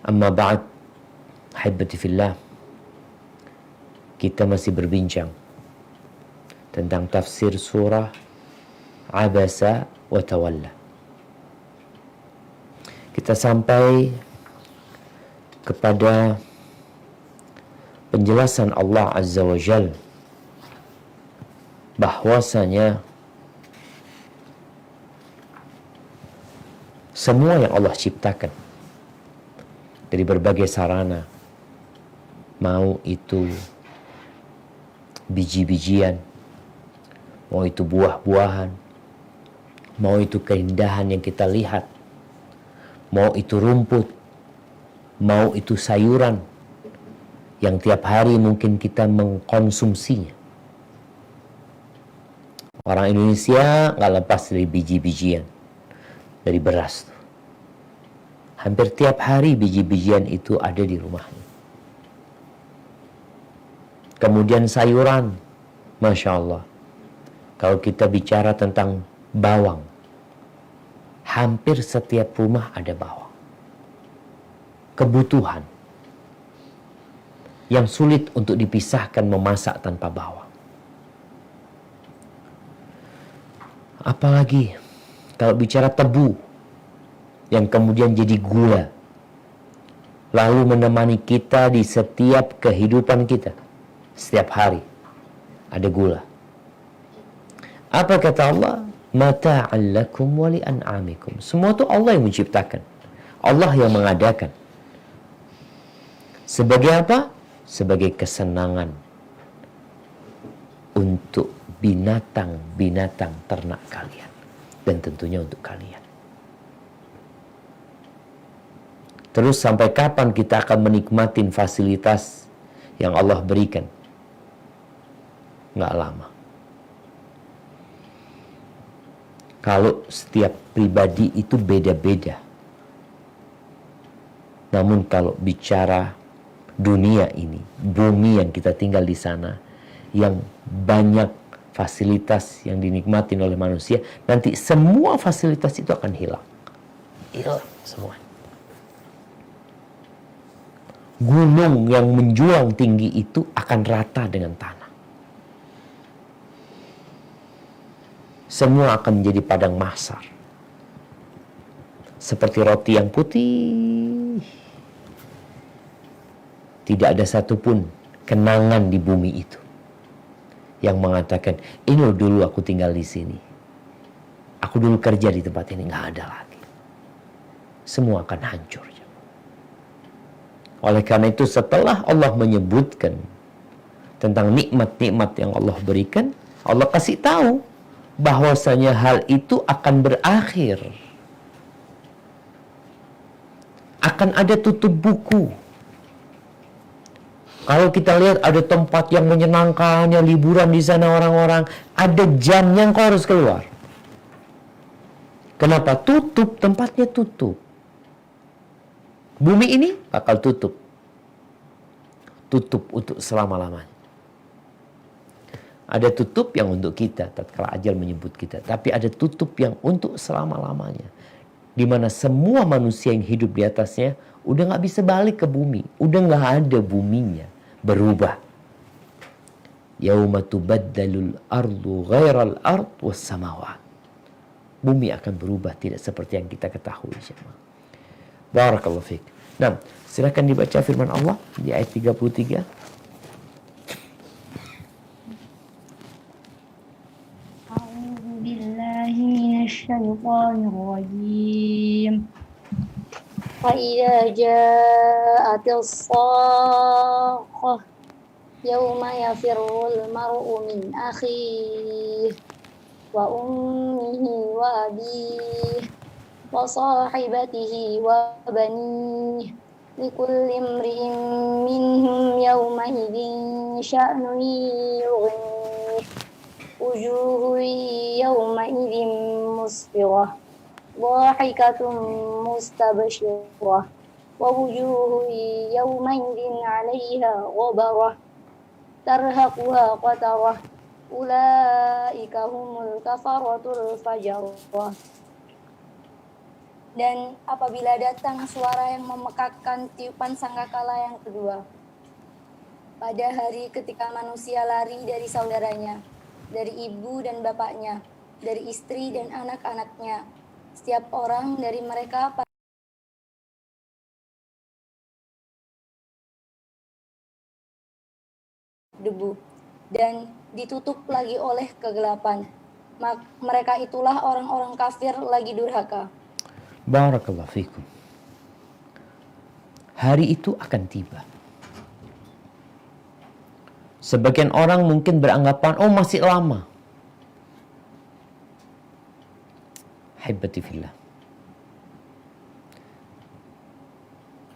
Amma ba'd, ahibati fillah, kita masih berbincang tentang tafsir surah Abasa wa Tawalla. Kita sampai kepada penjelasan Allah Azza wa Jal bahwasanya semua yang Allah ciptakan dari berbagai sarana, mau itu biji-bijian, mau itu buah-buahan, mau itu keindahan yang kita lihat, mau itu rumput, mau itu sayuran yang tiap hari mungkin kita mengkonsumsinya. Orang Indonesia nggak lepas dari biji-bijian, dari beras. Hampir tiap hari biji-bijian itu ada di rumahnya. Kemudian sayuran, Masya Allah. Kalau kita bicara tentang bawang, hampir setiap rumah ada bawang. Kebutuhan yang sulit untuk dipisahkan memasak tanpa bawang. Apalagi kalau bicara tebu, yang kemudian jadi gula, lalu menemani kita di setiap kehidupan kita. Setiap hari ada gula. Apa kata Allah? Mata'an lakum wa li'an'amikum. Semua itu Allah yang menciptakan, Allah yang mengadakan. Sebagai apa? Sebagai kesenangan untuk binatang-binatang ternak kalian, dan tentunya untuk kalian. Terus sampai kapan kita akan menikmati fasilitas yang Allah berikan? Nggak lama. Kalau setiap pribadi itu beda-beda. Namun kalau bicara dunia ini, bumi yang kita tinggal di sana, yang banyak fasilitas yang dinikmati oleh manusia, nanti semua fasilitas itu akan hilang. Hilang semua. Gunung yang menjulang tinggi itu akan rata dengan tanah. Semua akan menjadi padang mahsyar. Seperti roti yang putih. Tidak ada satupun kenangan di bumi itu yang mengatakan, ini dulu aku tinggal di sini, aku dulu kerja di tempat ini. Nggak ada lagi. Semua akan hancur. Oleh karena itu, setelah Allah menyebutkan tentang nikmat-nikmat yang Allah berikan, Allah kasih tahu bahwasanya hal itu akan berakhir. Akan ada tutup buku. Kalau kita lihat ada tempat yang menyenangkan, yang liburan di sana orang-orang, ada jamnya kau harus keluar. Kenapa? Tutup, tempatnya tutup. Bumi ini bakal tutup. Tutup untuk selama-lamanya. Ada tutup yang untuk kita, tatkala ajal menyebut kita. Tapi ada tutup yang untuk selama-lamanya. Di mana semua manusia yang hidup di atasnya udah gak bisa balik ke bumi. Udah gak ada buminya. Berubah. Yauma tubaddalul ardu ghairal ard was samawat. Bumi akan berubah tidak seperti yang kita ketahui. Barakallahu fiik. Nah, silakan dibaca firman Allah di ayat 33. A'udzu billahi minasyaitonir rajim. Fa idza ja'atis shaqqah yauma yafirrul mar'u min akhihi wa ummihi wa abihi wa sahibatihi wa banihi likulli imri'in minhum yawma idzin sya'nun yughnihi wujuhun yawma idzin musfirah dhahikatun mustabshirah wa wujuhun yawma idzin 'alaiha ghabarah tarhaquha qatarah ulaika humul kafaratul fajarah. Dan apabila datang suara yang memekakkan tiupan sangkakala yang kedua, pada hari ketika manusia lari dari saudaranya, dari ibu dan bapaknya, dari istri dan anak-anaknya, setiap orang dari mereka debu dan ditutup lagi oleh kegelapan. Mereka itulah orang-orang kafir lagi durhaka. Barakallahu fikum. Hari itu akan tiba. Sebagian orang mungkin beranggapan, oh masih lama. Haibati fillah.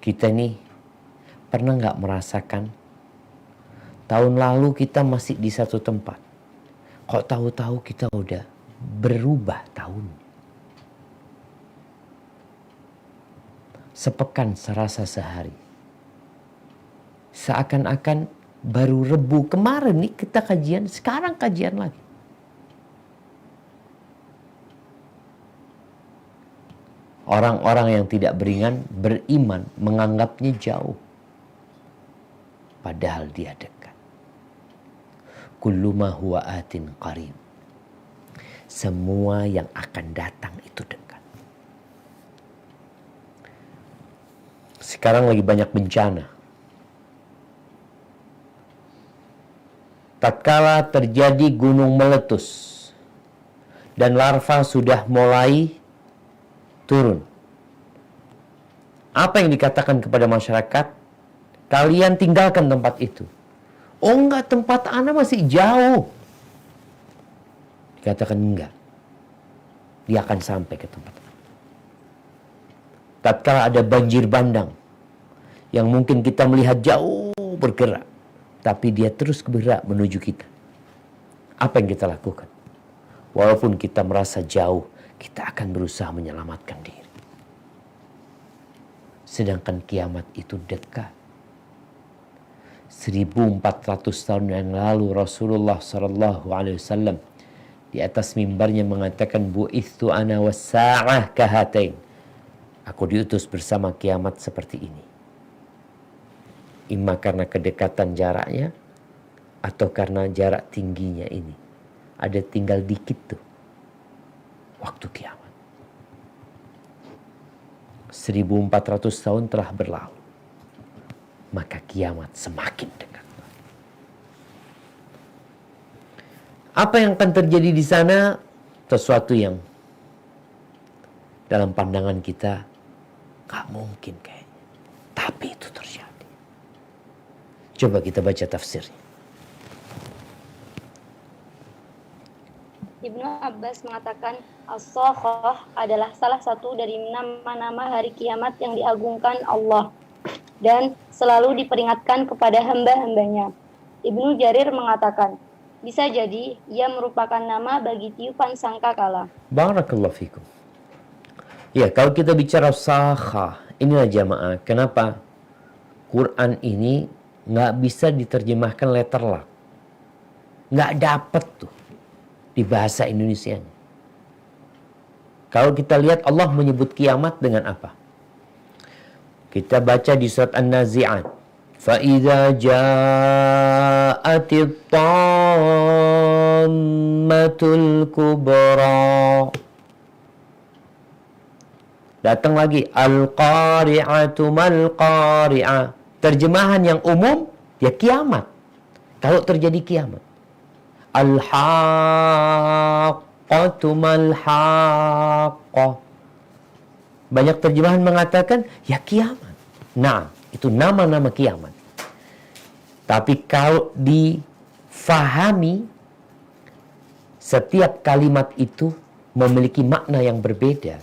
Kita nih pernah nggak merasakan tahun lalu kita masih di satu tempat. Kok tahu-tahu kita udah berubah tahun. Sepekan serasa sehari. Seakan-akan baru Rebu kemarin nih kita kajian, sekarang kajian lagi. Orang-orang yang tidak beriman menganggapnya jauh. Padahal dia dekat. Kullu ma huwa atin qarib. Semua yang akan datang itu dekat. Sekarang lagi banyak bencana. Tatkala terjadi gunung meletus dan larva sudah mulai turun. Apa yang dikatakan kepada masyarakat? Kalian tinggalkan tempat itu. Oh enggak, tempat Anda masih jauh. Dikatakan enggak. Dia akan sampai ke tempat. Tatkala ada banjir bandang yang mungkin kita melihat jauh bergerak, tapi dia terus bergerak menuju kita. Apa yang kita lakukan? Walaupun kita merasa jauh, kita akan berusaha menyelamatkan diri. Sedangkan kiamat itu dekat. 1400 tahun yang lalu Rasulullah SAW di atas mimbarnya mengatakan, bu'ithu ana was-sa'ah kahatain. Aku diutus bersama kiamat seperti ini. Imma karena kedekatan jaraknya atau karena jarak tingginya ini. Ada tinggal dikit tuh waktu kiamat. 1400 tahun telah berlalu. Maka kiamat semakin dekat. Apa yang akan terjadi di sana? Sesuatu yang dalam pandangan kita gak mungkin kayaknya. Tapi itu terjadi. Coba kita baca tafsirnya. Ibnu Abbas mengatakan As-Sakhah adalah salah satu dari nama-nama hari kiamat yang diagungkan Allah dan selalu diperingatkan kepada hamba-hambanya. Ibnu Jarir mengatakan, bisa jadi ia merupakan nama bagi tiupan sangkakala. Barakallahu fikum. Ya, kalau kita bicara sakhah, inilah jamaah. Kenapa Quran ini nggak bisa diterjemahkan letter luck? Nggak dapet tuh di bahasa Indonesia. Kalau kita lihat Allah menyebut kiamat dengan apa? Kita baca di surat An-Nazi'at. فَإِذَا جَاءَتِ الطَّامَّةُ الْكُبْرَى. Datang lagi al-qari'atu mal-qari'ah. Terjemahan yang umum ya kiamat. Kalau terjadi kiamat. Al-haqqatu mal-haqqah. Banyak terjemahan mengatakan ya kiamat. Nah, itu nama-nama kiamat. Tapi kalau difahami, setiap kalimat itu memiliki makna yang berbeda,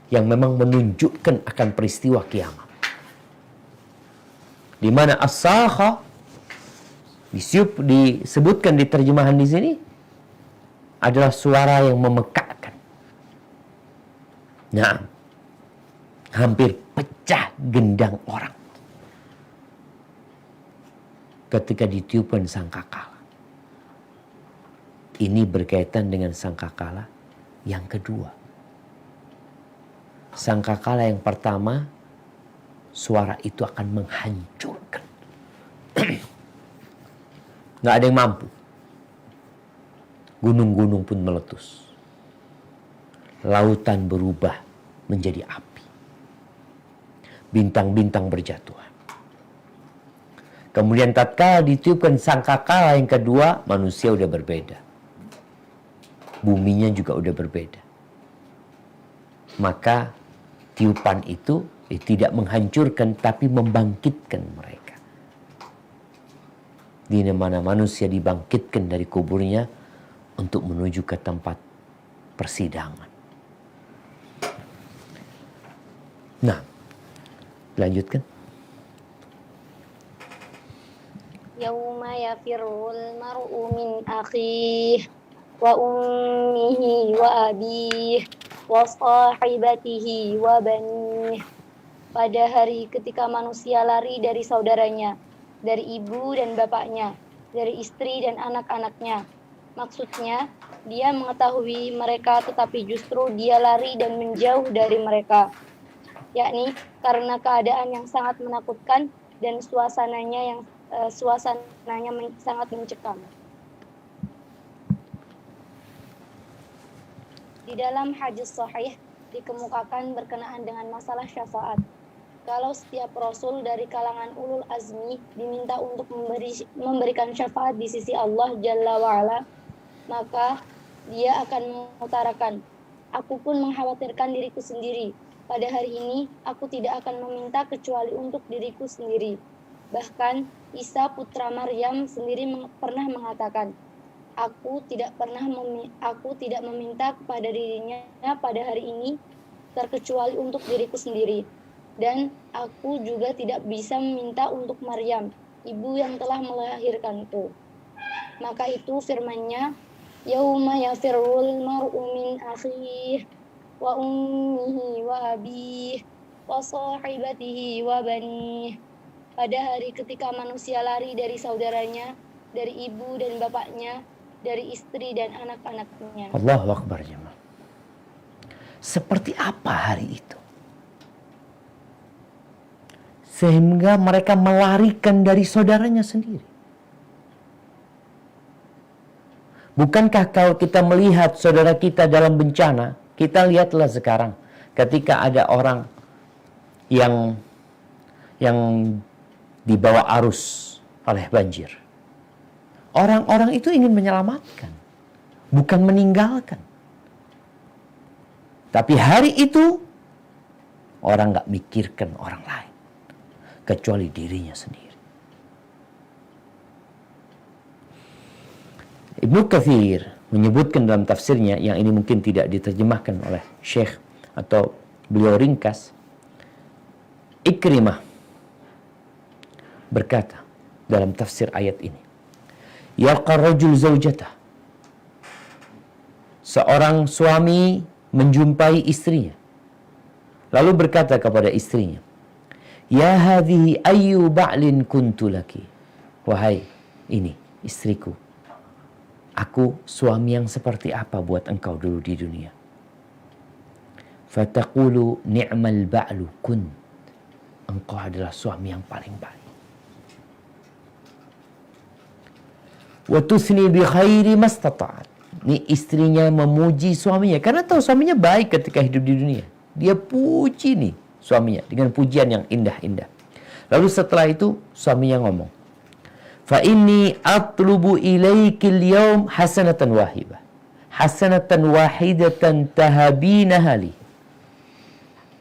yang memang menunjukkan akan peristiwa kiamat. Di mana as-sakha disebutkan di terjemahan di sini adalah suara yang memekakkan. Nah, hampir pecah gendang orang ketika ditiupkan sangkakala. Ini berkaitan dengan sangkakala yang kedua. Sangkakala yang pertama, suara itu akan menghancurkan. Nggak ada yang mampu. Gunung-gunung pun meletus. Lautan berubah menjadi api. Bintang-bintang berjatuhan. Kemudian tatkala ditiupkan sangkakala yang kedua, manusia udah berbeda. Buminya juga udah berbeda. Maka tiupan itu tidak menghancurkan tapi membangkitkan mereka. Di mana manusia dibangkitkan dari kuburnya untuk menuju ke tempat persidangan. Nah, lanjutkan. Yauma yafirrul mar'u min akhihi wa ummihi wa abihi wa sahibatihi wa banihi. Pada hari ketika manusia lari dari saudaranya, dari ibu dan bapaknya, dari istri dan anak-anaknya. Maksudnya, dia mengetahui mereka tetapi justru dia lari dan menjauh dari mereka. Yakni karena keadaan yang sangat menakutkan dan suasananya sangat mencekam. Di dalam hadis sahih dikemukakan berkenaan dengan masalah syafaat. Kalau setiap rasul dari kalangan ulul azmi diminta untuk memberikan syafaat di sisi Allah Jalla wa'ala, maka dia akan mengutarakan, aku pun mengkhawatirkan diriku sendiri. Pada hari ini, aku tidak akan meminta kecuali untuk diriku sendiri. Bahkan, Isa putra Maryam sendiri pernah mengatakan, aku tidak meminta kepada dirinya pada hari ini, terkecuali untuk diriku sendiri. Dan aku juga tidak bisa meminta untuk Maryam, ibu yang telah melahirkanku. Maka itu firman-Nya, Yauma yafirrul mar'u min akhihi wa ummihi wa abihi wa sahibatihi wa banihi. Pada hari ketika manusia lari dari saudaranya, dari ibu dan bapaknya, dari istri dan anak-anaknya. Allahu Akbar jemaah. Seperti apa hari itu? Sehingga mereka melarikan dari saudaranya sendiri. Bukankah kalau kita melihat saudara kita dalam bencana, kita lihatlah sekarang ketika ada orang yang dibawa arus oleh banjir. Orang-orang itu ingin menyelamatkan, bukan meninggalkan. Tapi hari itu orang gak mikirkan orang lain, kecuali dirinya sendiri. Ibnu Katsir menyebutkan dalam tafsirnya, yang ini mungkin tidak diterjemahkan oleh Syekh atau beliau ringkas, Ikrimah berkata dalam tafsir ayat ini, yalqa rajul zaujatah, seorang suami menjumpai istrinya lalu berkata kepada istrinya, ya hadhihi ayyu ba'lin kuntu laki, wahai ini istriku, aku suami yang seperti apa buat engkau dulu di dunia. Fataqulu ni'mal ba'lu kun, engkau adalah suami yang paling baik. Wa tuthni bi khairi mastata'at, ini istrinya memuji suaminya karena tahu suaminya baik ketika hidup di dunia. Dia puji nih suaminya dengan pujian yang indah-indah. Lalu setelah itu suaminya ngomong, fa inni atlubu ilaikil yawm hasanatan wahibah, hasanatan wahidatan tahabinaha li.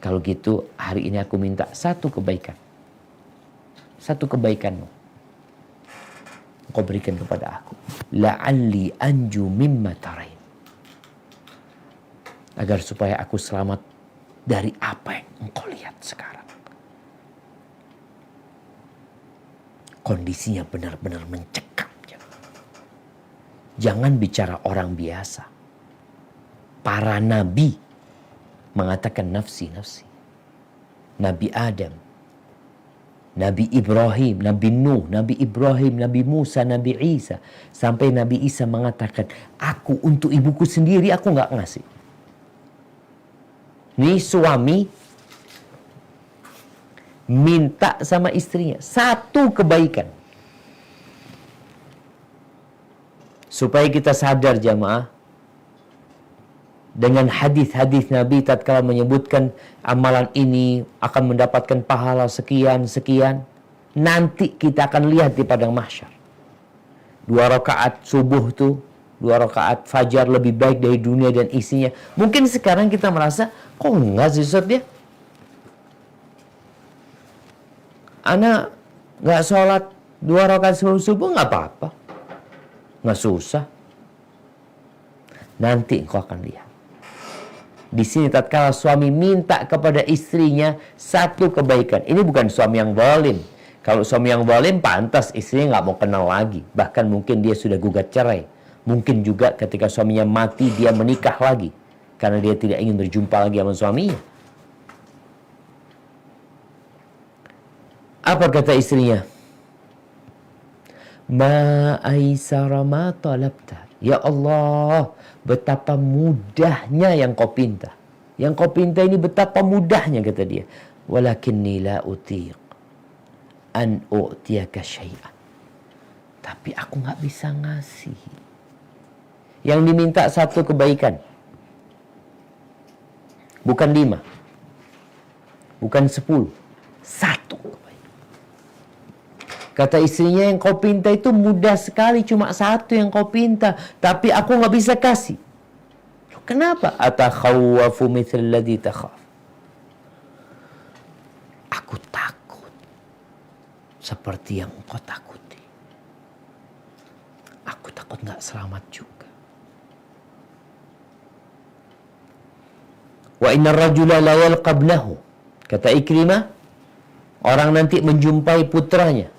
Kalau gitu hari ini aku minta satu kebaikan, satu kebaikanmu kau berikan kepada aku, la'alli anju mimma tarain, agar supaya aku selamat dari apa yang engkau lihat sekarang. Kondisinya benar-benar mencekam. Jangan bicara orang biasa. Para nabi mengatakan nafsi, nafsi. Nabi Adam, Nabi Ibrahim, Nabi Nuh, Nabi Ibrahim, Nabi Musa, Nabi Isa. Sampai Nabi Isa mengatakan, aku untuk ibuku sendiri aku gak ngasih. Nih suami minta sama istrinya satu kebaikan. Supaya kita sadar jamaah, dengan hadis-hadis Nabi tatkala menyebutkan amalan ini akan mendapatkan pahala sekian-sekian, nanti kita akan lihat di padang mahsyar. 2 rakaat subuh tuh, 2 rakaat fajar lebih baik dari dunia dan isinya. Mungkin sekarang kita merasa, kok enggak sih Ustaz ya? Anak nggak sholat 2 rakaat subuh nggak apa-apa, nggak susah. Nanti engkau akan lihat. Di sini tatkala suami minta kepada istrinya satu kebaikan. Ini bukan suami yang zalim. Kalau suami yang zalim pantas istrinya nggak mau kenal lagi. Bahkan mungkin dia sudah gugat cerai. Mungkin juga ketika suaminya mati dia menikah lagi. Karena dia tidak ingin berjumpa lagi sama suaminya. Apa kata istrinya? Ma aisara ma talabta. Ya Allah, betapa mudahnya yang kau pinta. Yang kau pinta ini betapa mudahnya, kata dia. Walakinni la utiq an u'tiyaka syai'an. Tapi aku nggak bisa ngasih. Yang diminta satu kebaikan. Bukan 5. Bukan 10. 1 kebaikan. Kata istrinya, yang kau pinta itu mudah sekali, cuma 1 yang kau pinta, tapi aku nggak bisa kasih. Kenapa? Atakhawwafu mithla alladhi takhaf. Aku takut seperti yang engkau takuti. Aku takut nggak selamat juga. Wa inna rajula la yalqabnahu. Kata Ikrimah, orang nanti menjumpai putranya.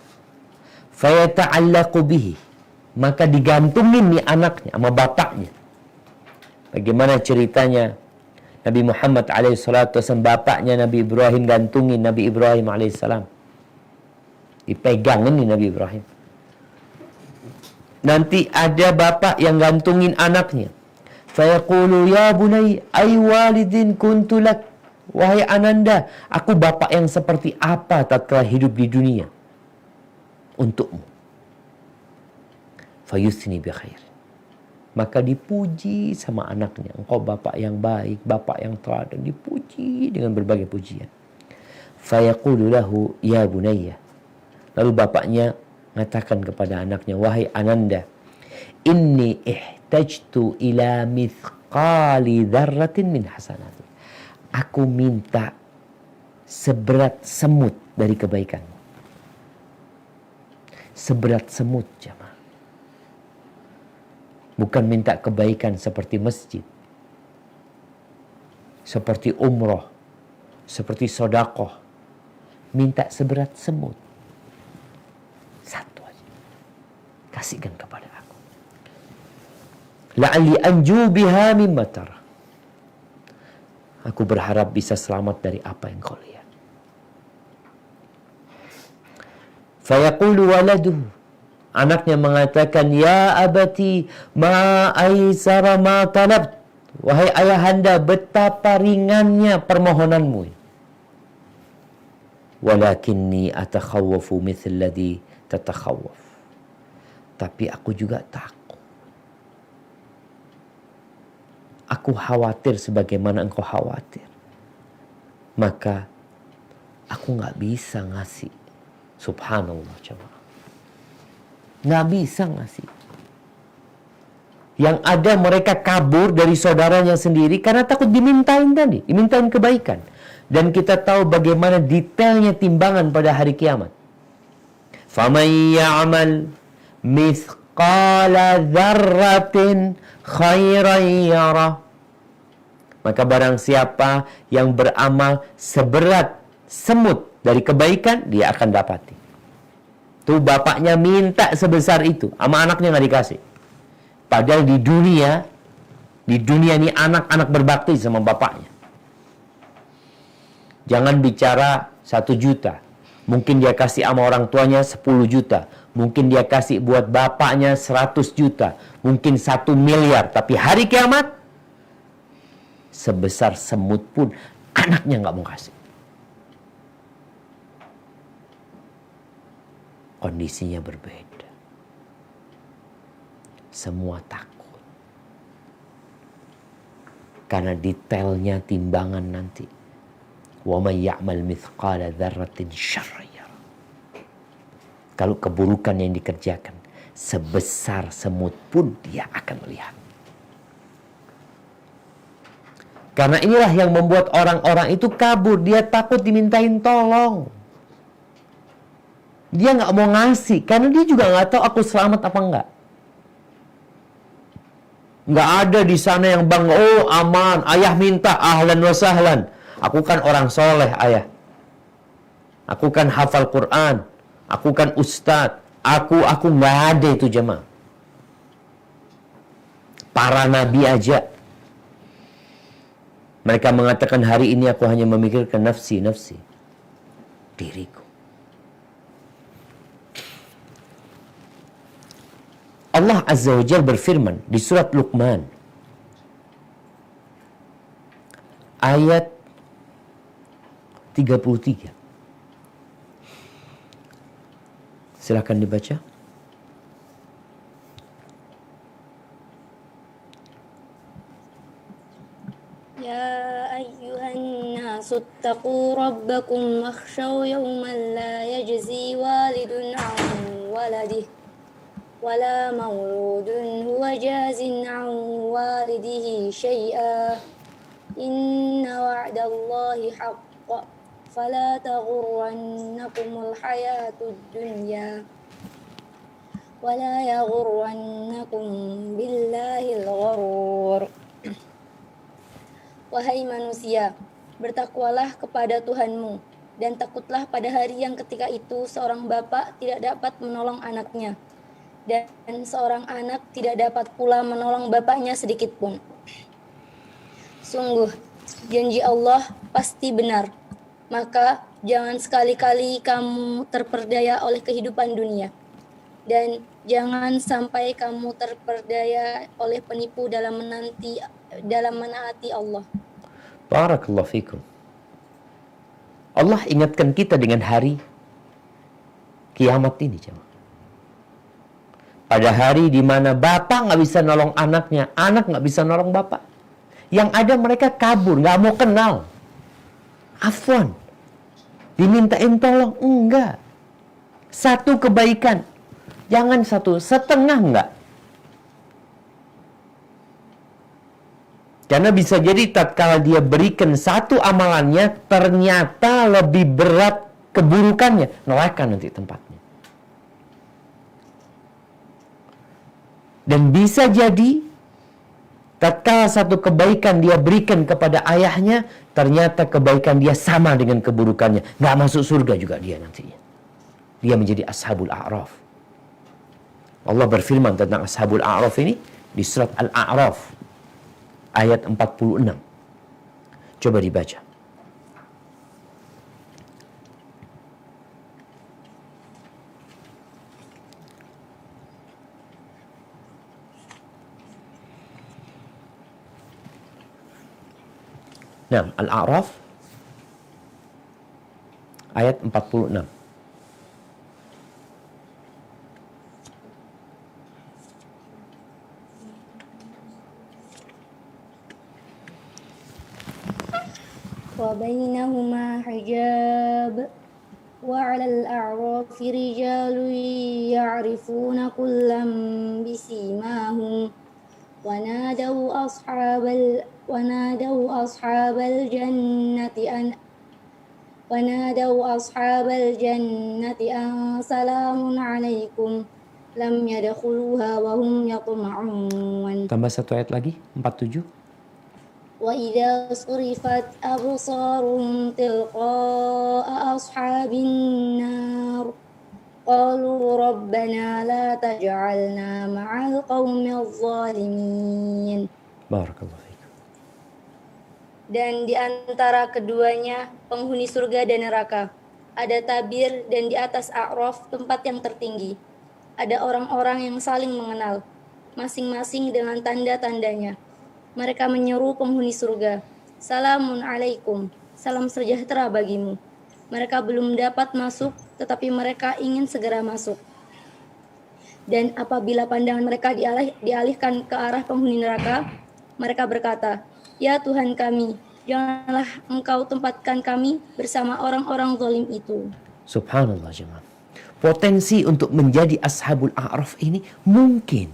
Fayata'allaqu bihi. Maka digantungin nih anaknya sama bapaknya. Bagaimana ceritanya Nabi Muhammad alaihissalatu wasallam, bapaknya Nabi Ibrahim gantungin Nabi Ibrahim alaihissalam. Dipegangin nih Nabi Ibrahim. Nanti ada bapak yang gantungin anaknya. Fayaqulu ya bunay ay walidin kuntu lak. Wahai ananda, aku bapak yang seperti apa tatkala hidup di dunia untukmu. Fayusni bi khair. Maka dipuji sama anaknya. Engkau bapak yang baik, bapak yang teladan, dipuji dengan berbagai pujian. Fayaqulu lahu ya bunayya. Lalu bapaknya mengatakan kepada anaknya, wahai ananda, inni ihtajtu ila mithqali dzarratin min hasanati. Aku minta seberat semut dari kebaikan. Seberat semut, jamaah. Bukan minta kebaikan seperti masjid, seperti umroh, seperti sodakoh. Minta seberat semut. 1 aja. Kasihkan kepada aku. La'alli anju biha mimma tara. Aku berharap bisa selamat dari apa yang kau lihat. Fayaqulu waladuhu. Anaknya mengatakan, ya abati ma aisara ma talabt. Wahai ayahanda, betapa ringannya permohonanmu. Walakinni atakhawwafu mithla alladhi tatakhawwaf. Tapi aku juga takut. Aku khawatir sebagaimana engkau khawatir. Maka aku nggak bisa ngasih. Subhanallah, coba. Nggak bisa ngasih. Yang ada mereka kabur dari saudaranya sendiri karena takut dimintain tadi, dimintain kebaikan. Dan kita tahu bagaimana detailnya timbangan pada hari kiamat. Faman ya'mal mithqala dzarratin khairan yarah. Maka barang siapa yang beramal seberat semut dari kebaikan, dia akan dapati. Tuh bapaknya minta sebesar itu, sama anaknya nggak dikasih. Padahal di dunia ini anak-anak berbakti sama bapaknya. Jangan bicara 1 juta. Mungkin dia kasih sama orang tuanya 10 juta. Mungkin dia kasih buat bapaknya 100 juta. Mungkin 1 miliar. Tapi hari kiamat, sebesar semut pun anaknya nggak mau kasih. Kondisinya berbeda. Semua takut. Karena detailnya timbangan nanti. Wa may ya'mal mithqala dzarratin syarran yarah. Kalau keburukan yang dikerjakan sebesar semut pun dia akan melihat. Karena inilah yang membuat orang-orang itu kabur. Dia takut dimintain tolong. Dia nggak mau ngasih. Karena dia juga nggak tahu aku selamat apa enggak. Nggak ada di sana yang bang, oh aman, ayah minta, ahlan wa sahlan. Aku kan orang soleh, ayah. Aku kan hafal Quran. Aku kan ustadz. Aku nggak ada itu jemaah. Para nabi aja. Mereka mengatakan hari ini aku hanya memikirkan nafsi. Diriku. Allah Azza wa Jalla berfirman di surat Luqman ayat 33. Silakan dibaca. Ya ayyuhan nasu attaqu rabbakum wakhshaw yawman la yajzi walidun an waladih wala mauludun huwa jazin an walidihi syai'a inna wa'dallahi haqq fala taghurrannakumul hayatud dunya wala yaghurrannakum billahil gharur. Wahai manusia, bertakwalah kepada Tuhanmu dan takutlah pada hari yang ketika itu seorang bapa tidak dapat menolong anaknya dan seorang anak tidak dapat pula menolong bapaknya sedikit pun. Sungguh, janji Allah pasti benar. Maka jangan sekali-kali kamu terperdaya oleh kehidupan dunia. Dan jangan sampai kamu terperdaya oleh penipu dalam menaati Allah. Barakallahu fikum. Allah ingatkan kita dengan hari kiamat ini, jemaah. Pada hari di mana bapak nggak bisa nolong anaknya, anak nggak bisa nolong bapak. Yang ada mereka kabur, nggak mau kenal. Afwan. Dimintain tolong, enggak. Satu kebaikan. Jangan satu, setengah enggak. Karena bisa jadi tatkala dia berikan satu amalannya, ternyata lebih berat keburukannya. Neraka nanti tempatnya. Dan bisa jadi tatkala satu kebaikan dia berikan kepada ayahnya, ternyata kebaikan dia sama dengan keburukannya. Nggak masuk surga juga dia nantinya. Dia menjadi ashabul a'raf. Allah berfirman tentang ashabul a'raf ini di surat Al-A'raf ayat 46. Coba dibaca. Nah, Al-A'raf ayat 46. Wa bainahuma hijab wa 'alal a'rafi rijalun ya'rifuna kullam bisimahum ونادوا أصحاب الجنة أن سلام عليكم لم يدخلوها وهم يطمعون. Tambah satu ayat lagi, 47. وإذا صرفت أبصارهم تلقاء أصحاب النار قالوا ربنا لا تجعلنا مع القوم الظالمين. Barakallahu fikum. Dan di antara keduanya penghuni surga dan neraka. Ada tabir dan di atas A'raf tempat yang tertinggi. Ada orang-orang yang saling mengenal, masing-masing dengan tanda-tandanya. Mereka menyeru penghuni surga, "Salamun alaikum, salam sejahtera bagimu." Mereka belum dapat masuk, tetapi mereka ingin segera masuk. Dan apabila pandangan mereka dialihkan ke arah penghuni neraka, mereka berkata, "Ya Tuhan kami, janganlah Engkau tempatkan kami bersama orang-orang zalim itu." Subhanallah jemaah. Potensi untuk menjadi ashabul a'raf ini mungkin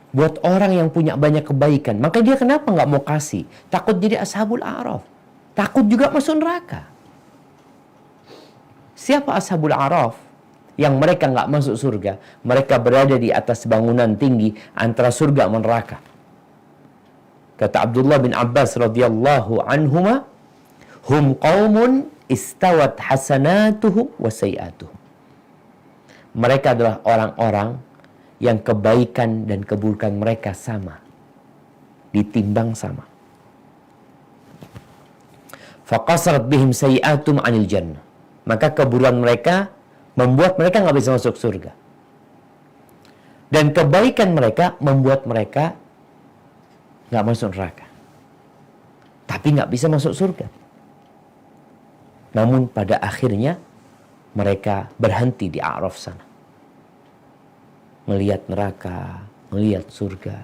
buat orang yang punya banyak kebaikan. Maka dia kenapa nggak mau kasih? Takut jadi ashabul a'raf. Takut juga masuk neraka. Siapa ashabul a'raf? Yang mereka nggak masuk surga. Mereka berada di atas bangunan tinggi antara surga dan neraka. Kata Abdullah bin Abbas radhiyallahu anhuma, hum qaumun istawat hasanatuhum wa sayiatuhum. Mereka adalah orang-orang yang kebaikan dan keburukan mereka sama, ditimbang sama. Faqasarat bihim sayiatum anil jannah. Maka keburukan mereka membuat mereka nggak bisa masuk surga. Dan kebaikan mereka membuat mereka nggak masuk neraka. Tapi nggak bisa masuk surga. Namun pada akhirnya mereka berhenti di A'raf sana. Melihat neraka, melihat surga.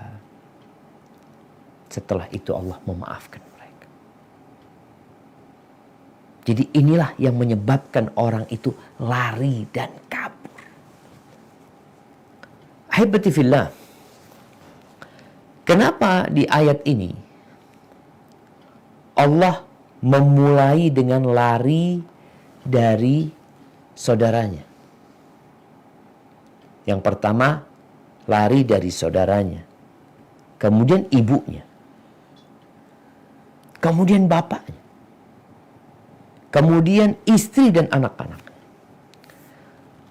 Setelah itu Allah memaafkan mereka. Jadi inilah yang menyebabkan orang itu lari dan kabur. Ahibati fillah. Kenapa di ayat ini Allah memulai dengan lari dari saudaranya? Yang pertama, lari dari saudaranya. Kemudian ibunya. Kemudian bapaknya. Kemudian istri dan anak-anak.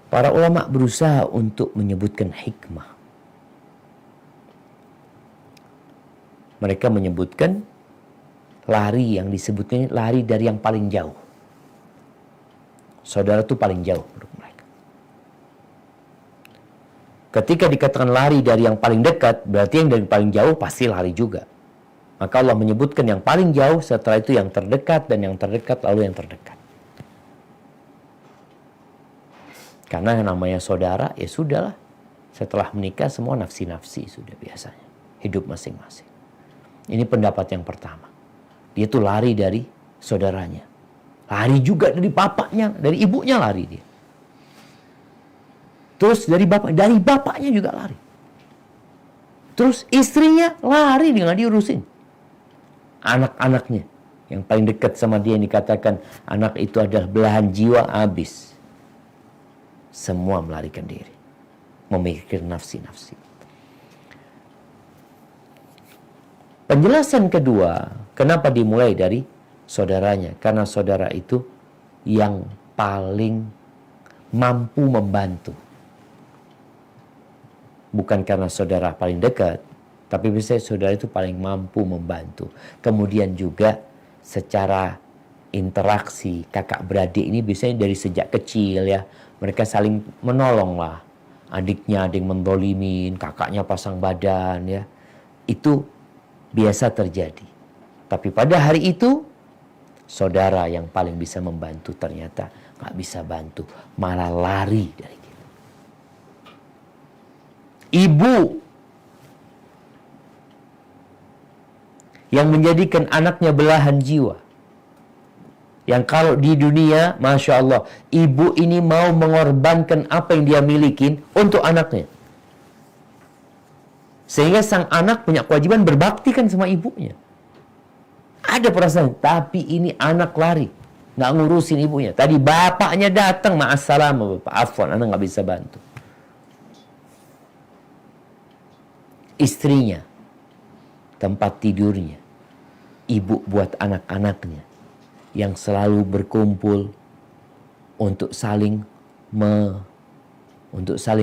Para ulama berusaha untuk menyebutkan hikmah. Mereka menyebutkan lari yang disebutkan lari dari yang paling jauh. Saudara itu paling jauh menurut mereka. Ketika dikatakan lari dari yang paling dekat, berarti yang dari paling jauh pasti lari juga. Maka Allah menyebutkan yang paling jauh, setelah itu yang terdekat, dan yang terdekat lalu yang terdekat. Karena yang namanya saudara, ya sudahlah. Setelah menikah semua nafsi-nafsi sudah biasanya. Hidup masing-masing. Ini pendapat yang pertama. Dia tuh lari dari saudaranya. Lari juga dari bapaknya, dari ibunya lari dia. Terus dari bapaknya juga lari. Terus istrinya lari, dia nggak diurusin. Anak-anaknya yang paling dekat sama dia yang dikatakan anak itu adalah belahan jiwa, habis. Semua melarikan diri. Memikir nafsi-nafsi. Penjelasan kedua, kenapa dimulai dari saudaranya? Karena saudara itu yang paling mampu membantu. Bukan karena saudara paling dekat, tapi biasanya saudara itu paling mampu membantu. Kemudian juga secara interaksi kakak beradik ini biasanya dari sejak kecil ya. Mereka saling menolong lah. Adiknya ada yang mendolimin, kakaknya pasang badan ya. Itu biasa terjadi. Tapi pada hari itu, saudara yang paling bisa membantu ternyata nggak bisa bantu. Malah lari dari kita. Ibu yang menjadikan anaknya belahan jiwa. Yang kalau di dunia, Masya Allah, ibu ini mau mengorbankan apa yang dia miliki untuk anaknya. Sehingga sang anak punya kewajiban berbakti kan sama ibunya. Ada perasaan, tapi ini anak lari. Nggak ngurusin ibunya. Tadi bapaknya datang, ma'assalam, bapak, afwan, anak nggak bisa bantu. Istrinya, tempat tidurnya, ibu buat anak-anaknya yang selalu berkumpul untuk saling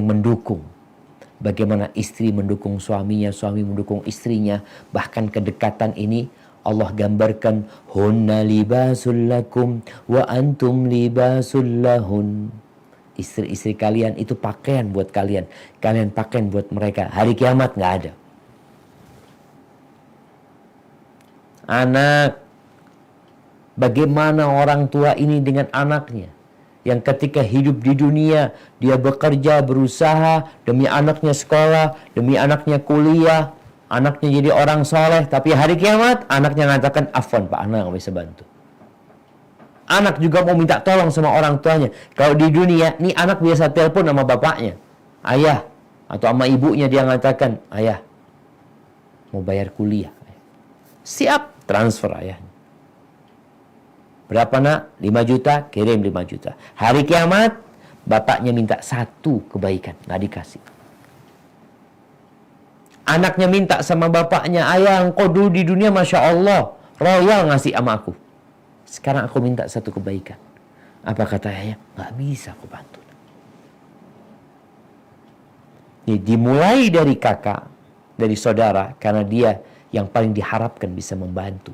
mendukung. Bagaimana istri mendukung suaminya, suami mendukung istrinya, bahkan kedekatan ini Allah gambarkan hunna libasul lakum wa antum libasul lahun. Istri-istri kalian itu pakaian buat kalian, kalian pakaian buat mereka. Hari kiamat nggak ada. Anak, bagaimana orang tua ini dengan anaknya yang ketika hidup di dunia dia bekerja, berusaha demi anaknya sekolah, demi anaknya kuliah, anaknya jadi orang soleh, tapi hari kiamat anaknya mengatakan, afwan pak, anak nggak bisa bantu. Anak juga mau minta tolong sama orang tuanya. Kalau di dunia, nih anak biasa telepon sama bapaknya, ayah, atau sama ibunya, dia mengatakan, ayah mau bayar kuliah. Siap, transfer ayahnya. Berapa nak? 5 juta, kirim 5 juta. Hari kiamat, bapaknya minta 1 kebaikan, nggak dikasih. Anaknya minta sama bapaknya, ayah engkau dulu di dunia Masya Allah, royal ngasih sama aku. Sekarang aku minta 1 kebaikan. Apa kata ayahnya? Nggak bisa aku bantu. Ini dimulai dari kakak, dari saudara, karena dia yang paling diharapkan bisa membantu.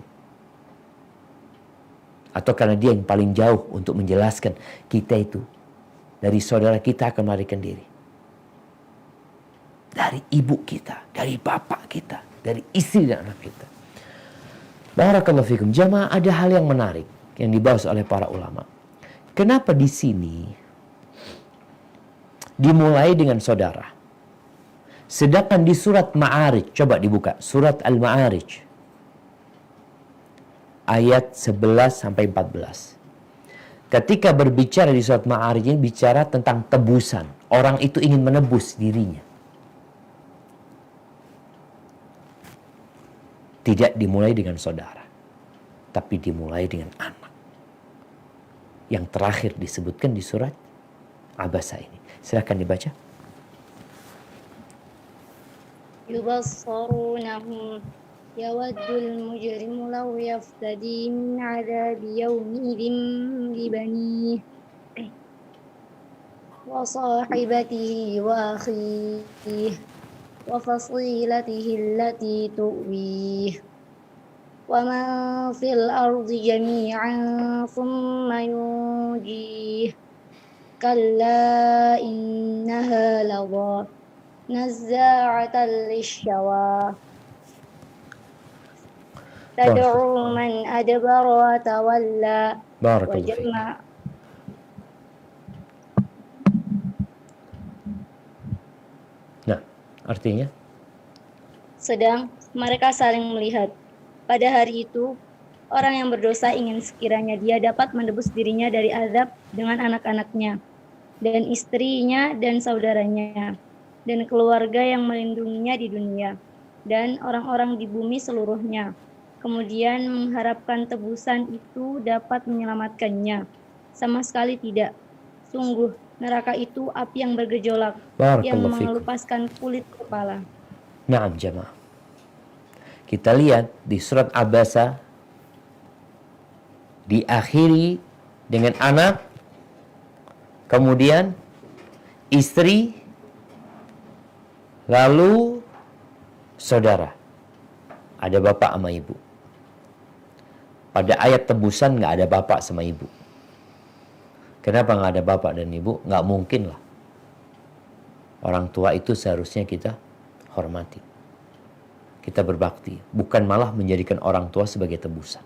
Atau karena dia yang paling jauh untuk menjelaskan kita itu dari saudara kita akan melarikan diri. Dari ibu kita, dari bapak kita, dari istri dan anak kita. Barakallahu fikum. Jamaah, ada hal yang menarik yang dibahas oleh para ulama. Kenapa di sini dimulai dengan saudara? Sedangkan di surat Ma'arij, coba dibuka, surat Al-Ma'arij. Ayat 11 sampai 14. Ketika berbicara di surat Ma'arij ini bicara tentang tebusan. Orang itu ingin menebus dirinya. Tidak dimulai dengan saudara, tapi dimulai dengan anak. Yang terakhir disebutkan di surat Abasa ini. Silakan dibaca. Yubassarunahum yawaddul mujrimu law yaftadi min adabi yawmidin bibanihi wa sahibatihi wa akhihi wa fasilatihi allati tu'wih wa man fil ardi jami'an thumma yunjih kalla innaha ladha nazza'atan lisyawa tad'u man adbara wa tawalla wa jama'a. Nah, artinya Sedang mereka saling melihat. Pada hari itu, orang yang berdosa ingin sekiranya dia dapat menebus dirinya dari azab dengan anak-anaknya, dan istrinya dan saudaranya, dan keluarga yang melindunginya di dunia, dan orang-orang di bumi seluruhnya. Kemudian mengharapkan tebusan itu dapat menyelamatkannya. Sama sekali tidak. Sungguh, neraka itu api yang bergejolak, yang Barakallahu fikum. mengelupaskan kulit kepala. Naam jamaah. Kita lihat di surat Abasa diakhiri dengan anak, kemudian istri, lalu saudara. Ada bapak sama ibu. Pada ayat tebusan nggak ada bapak sama ibu. Kenapa nggak ada bapak dan ibu? Nggak mungkin lah. Orang tua itu seharusnya kita hormati. Kita berbakti. Bukan malah menjadikan orang tua sebagai tebusan.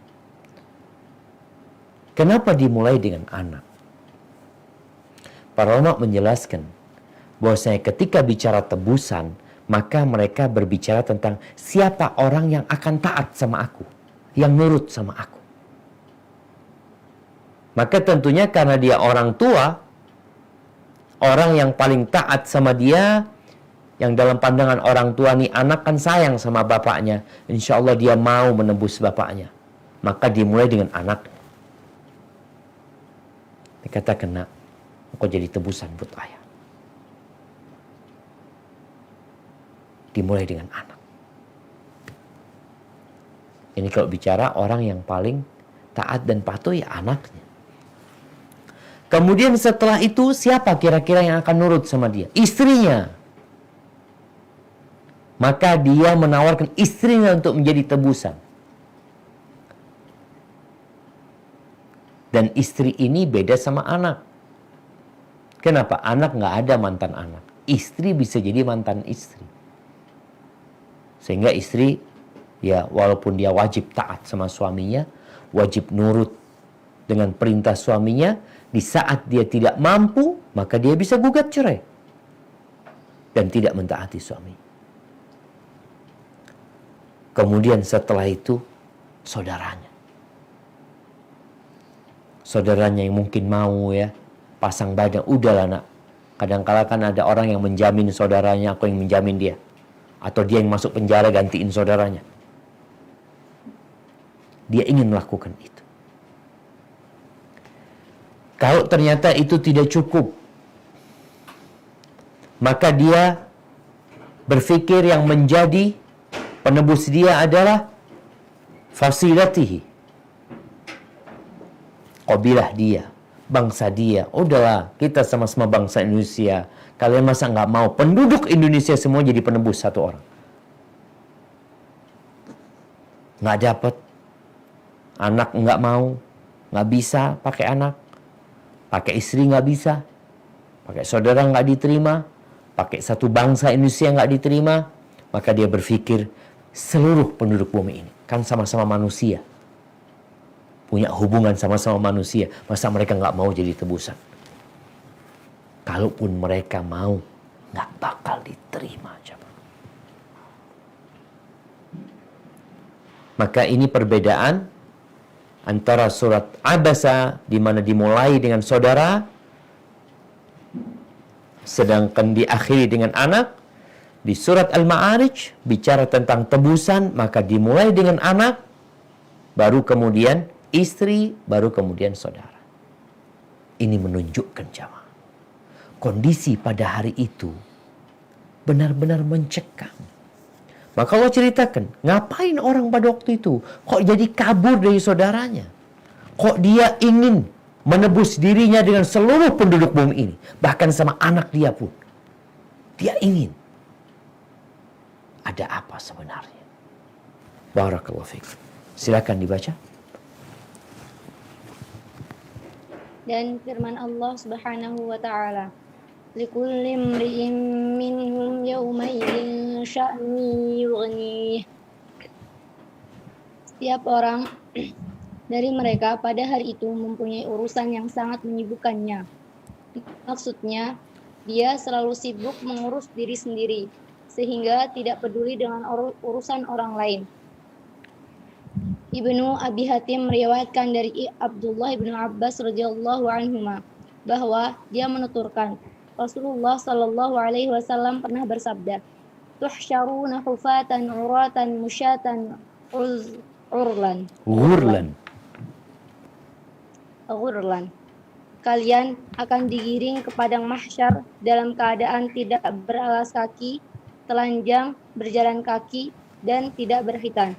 Kenapa dimulai dengan anak? Para ulama menjelaskan bahwasanya ketika bicara tebusan, maka mereka berbicara tentang siapa orang yang akan taat sama aku, yang nurut sama aku. Maka tentunya karena dia orang tua, orang yang paling taat sama dia, yang dalam pandangan orang tua nih anak kan sayang sama bapaknya, insya Allah dia mau menebus bapaknya. Maka dimulai dengan anak. Dikatakan, nak, engkau jadi tebusan buat ayah. Dimulai dengan anak. Ini kalau bicara orang yang paling taat dan patuh ya anaknya. Kemudian setelah itu siapa kira-kira yang akan nurut sama dia? Istrinya. Maka dia menawarkan istrinya untuk menjadi tebusan. Dan istri ini beda sama anak. Kenapa? Anak nggak ada mantan anak. Istri bisa jadi mantan istri. Sehingga istri Ya, walaupun dia wajib taat sama suaminya, wajib nurut dengan perintah suaminya, di saat dia tidak mampu, maka dia bisa gugat cerai dan tidak mentaati suami. Kemudian setelah itu saudaranya yang mungkin mau ya pasang badan, udahlah nak. Kadang-kala kan ada orang yang menjamin saudaranya, aku yang menjamin dia, atau dia yang masuk penjara gantiin saudaranya. Dia ingin melakukan itu. Kalau ternyata itu tidak cukup, maka dia berpikir yang menjadi penebus dia adalah fasilatihi, qabilah dia, bangsa dia. Udahlah, kita sama-sama bangsa Indonesia. Kalian masa nggak mau penduduk Indonesia semua jadi penebus satu orang? Nggak dapat. Anak nggak mau, nggak bisa pakai anak, pakai istri nggak bisa, pakai saudara nggak diterima, pakai satu bangsa Indonesia nggak diterima, maka dia berpikir seluruh penduduk bumi ini kan sama-sama manusia, punya hubungan sama-sama manusia, masa mereka nggak mau jadi tebusan? Kalaupun mereka mau, nggak bakal diterima. Maka ini perbedaan antara surat Abasa di mana dimulai dengan saudara, sedangkan diakhiri dengan anak. Di surat Al-Ma'arij bicara tentang tebusan, maka dimulai dengan anak, baru kemudian istri, baru kemudian saudara. Ini menunjukkan jamaah, kondisi pada hari itu benar-benar mencekam. Maka Allah ceritakan, ngapain orang pada waktu itu kok jadi kabur dari saudaranya? Kok dia ingin menebus dirinya dengan seluruh penduduk bumi ini, bahkan sama anak dia pun. Dia ingin. Ada apa sebenarnya? Barakallahu fikum. Silakan dibaca. Dan firman Allah Subhanahu wa taala, likulli imri'in minhum yawmaidin sya'ni yughnih. Setiap orang dari mereka pada hari itu mempunyai urusan yang sangat menyibukkannya. Maksudnya, dia selalu sibuk mengurus diri sendiri, sehingga tidak peduli dengan urusan orang lain. Ibnu Abi Hatim meriwayatkan dari Abdullah ibnu Abbas radhiyallahu anhuma bahwa dia menuturkan, Rasulullah Shallallahu Alaihi Wasallam pernah bersabda, "Tuhsyaruna hufatan, uratan, musyatan, ghurlan. Kalian akan digiring ke padang mahsyar dalam keadaan tidak beralas kaki, telanjang, berjalan kaki, dan tidak berkhitan."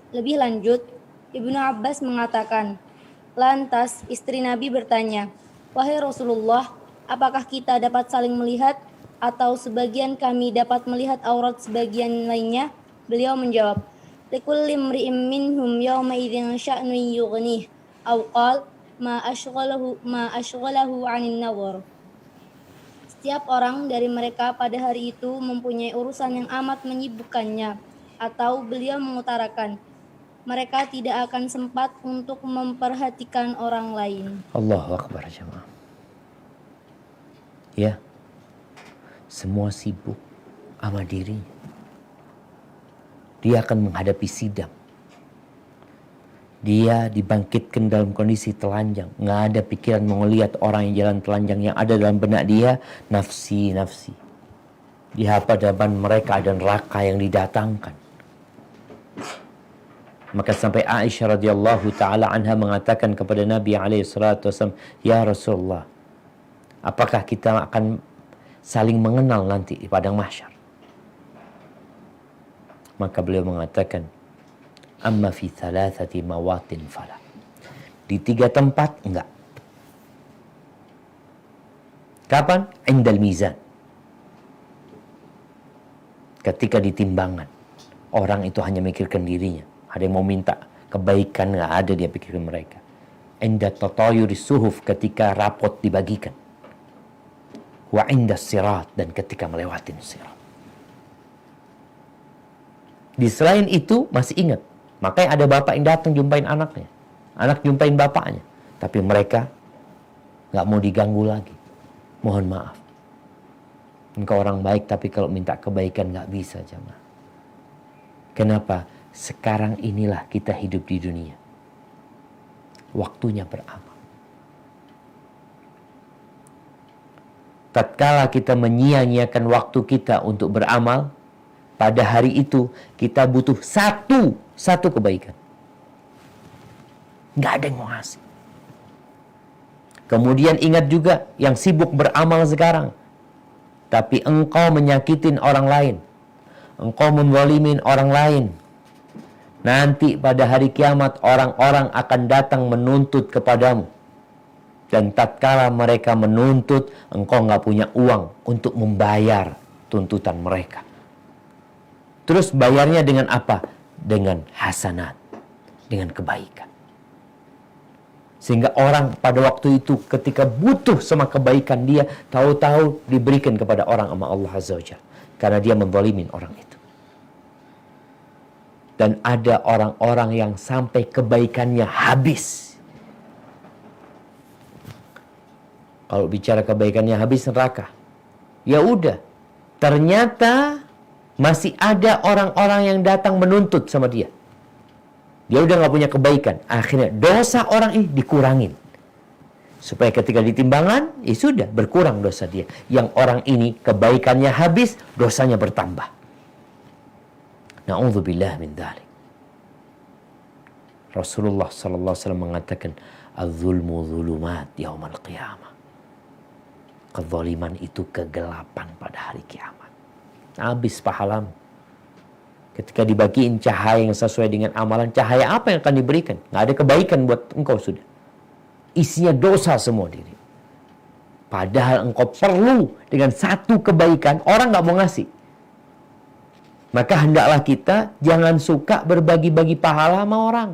Lebih lanjut, Ibnu Abbas mengatakan, lantas istri Nabi bertanya, "Wahai Rasulullah, apakah kita dapat saling melihat atau sebagian kami dapat melihat aurat sebagian lainnya?" Beliau menjawab, "Likulli imri'in minhum yawma idzin sya'nun yughnih." Aw qala ma ashghalahu 'anil nawar. Setiap orang dari mereka pada hari itu mempunyai urusan yang amat menyibukkannya. Atau beliau mengutarakan, mereka tidak akan sempat untuk memperhatikan orang lain. Allahu Akbar jemaah. Ya, semua sibuk sama dirinya. Dia akan menghadapi sidang. Dia dibangkitkan dalam kondisi telanjang. Nggak ada pikiran mau lihat orang yang jalan telanjang. Yang ada dalam benak dia, nafsi. Di hadapan mereka ada neraka yang didatangkan. Maka sampai Aisyah radhiyallahu taala anha mengatakan kepada Nabi alaihi salatu wasallam, "Ya Rasulullah, apakah kita akan saling mengenal nanti di padang mahsyar?" Maka beliau mengatakan, "Amma fi thalathati mawatin fala." Di 3 tempat enggak. Kapan? Indal mizan. Ketika ditimbangan, orang itu hanya mikirkan dirinya. Ada yang mau minta kebaikan, nggak ada dia pikirin mereka. Inda tatayuri suhuf, ketika rapot dibagikan. Wa inda sirat, dan ketika melewatin sirat. Di selain itu masih ingat. Makanya ada bapak yang datang jumpain anaknya. Anak jumpain bapaknya. Tapi mereka nggak mau diganggu lagi. Mohon maaf. Engkau orang baik tapi kalau minta kebaikan nggak bisa jemaah. Kenapa? Sekarang inilah kita hidup di dunia. Waktunya beramal. Tatkala kita menyia-nyiakan waktu kita untuk beramal, pada hari itu kita butuh satu kebaikan. Nggak ada yang mau ngasih. Kemudian ingat juga yang sibuk beramal sekarang. Tapi engkau menyakitin orang lain. Engkau menzalimin orang lain. Nanti pada hari kiamat orang-orang akan datang menuntut kepadamu. Dan tatkala mereka menuntut, engkau nggak punya uang untuk membayar tuntutan mereka. Terus bayarnya dengan apa? Dengan hasanat, dengan kebaikan. Sehingga orang pada waktu itu ketika butuh sama kebaikan dia, tahu-tahu diberikan kepada orang sama Allah Azza wa Jalla. Karena dia menzalimin orang itu. Dan ada orang-orang yang sampai kebaikannya habis. Kalau bicara kebaikannya habis, neraka. Ya udah, ternyata masih ada orang-orang yang datang menuntut sama dia. Dia udah gak punya kebaikan. Akhirnya dosa orang ini dikurangin. Supaya ketika ditimbangan, ya sudah berkurang dosa dia. Yang orang ini kebaikannya habis, dosanya bertambah. Na'udzubillah min dzalik. Rasulullah sallallahu alaihi wasallam mengatakan, "Az-zulmu zulumat yaumal qiyamah." Kezaliman itu kegelapan pada hari kiamat. Habis pahalamu. Ketika dibagiin cahaya yang sesuai dengan amalan, cahaya apa yang akan diberikan? Nggak ada kebaikan buat engkau sudah. Isinya dosa semua diri. Padahal engkau perlu dengan satu kebaikan, orang nggak mau ngasih. Maka hendaklah kita jangan suka berbagi-bagi pahala sama orang.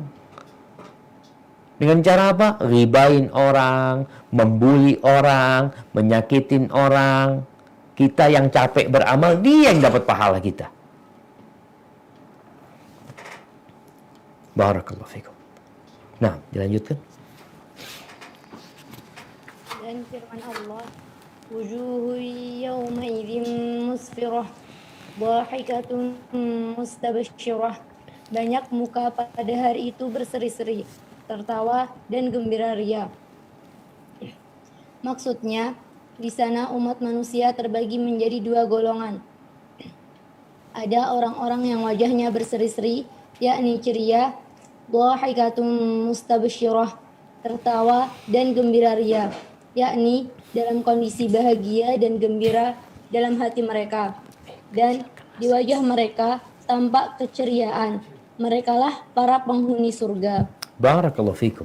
Dengan cara apa? Ribain orang, membuli orang, menyakitin orang. Kita yang capek beramal, dia yang dapat pahala kita. Barakallahu fikum. Nah, dilanjutkan. Dan firman Allah, wujuhu yawma idzin musfirah, dhahikatun mustabsyirah. Banyak muka pada hari itu berseri-seri, tertawa dan gembira ria. Maksudnya, di sana umat manusia terbagi menjadi dua golongan. Ada orang-orang yang wajahnya berseri-seri, yakni ceria, dhahikatun mustabsyirah, tertawa dan gembira ria, yakni dalam kondisi bahagia dan gembira dalam hati mereka. Dan di wajah mereka tampak keceriaan. Merekalah para penghuni surga. Barakallahu fikum.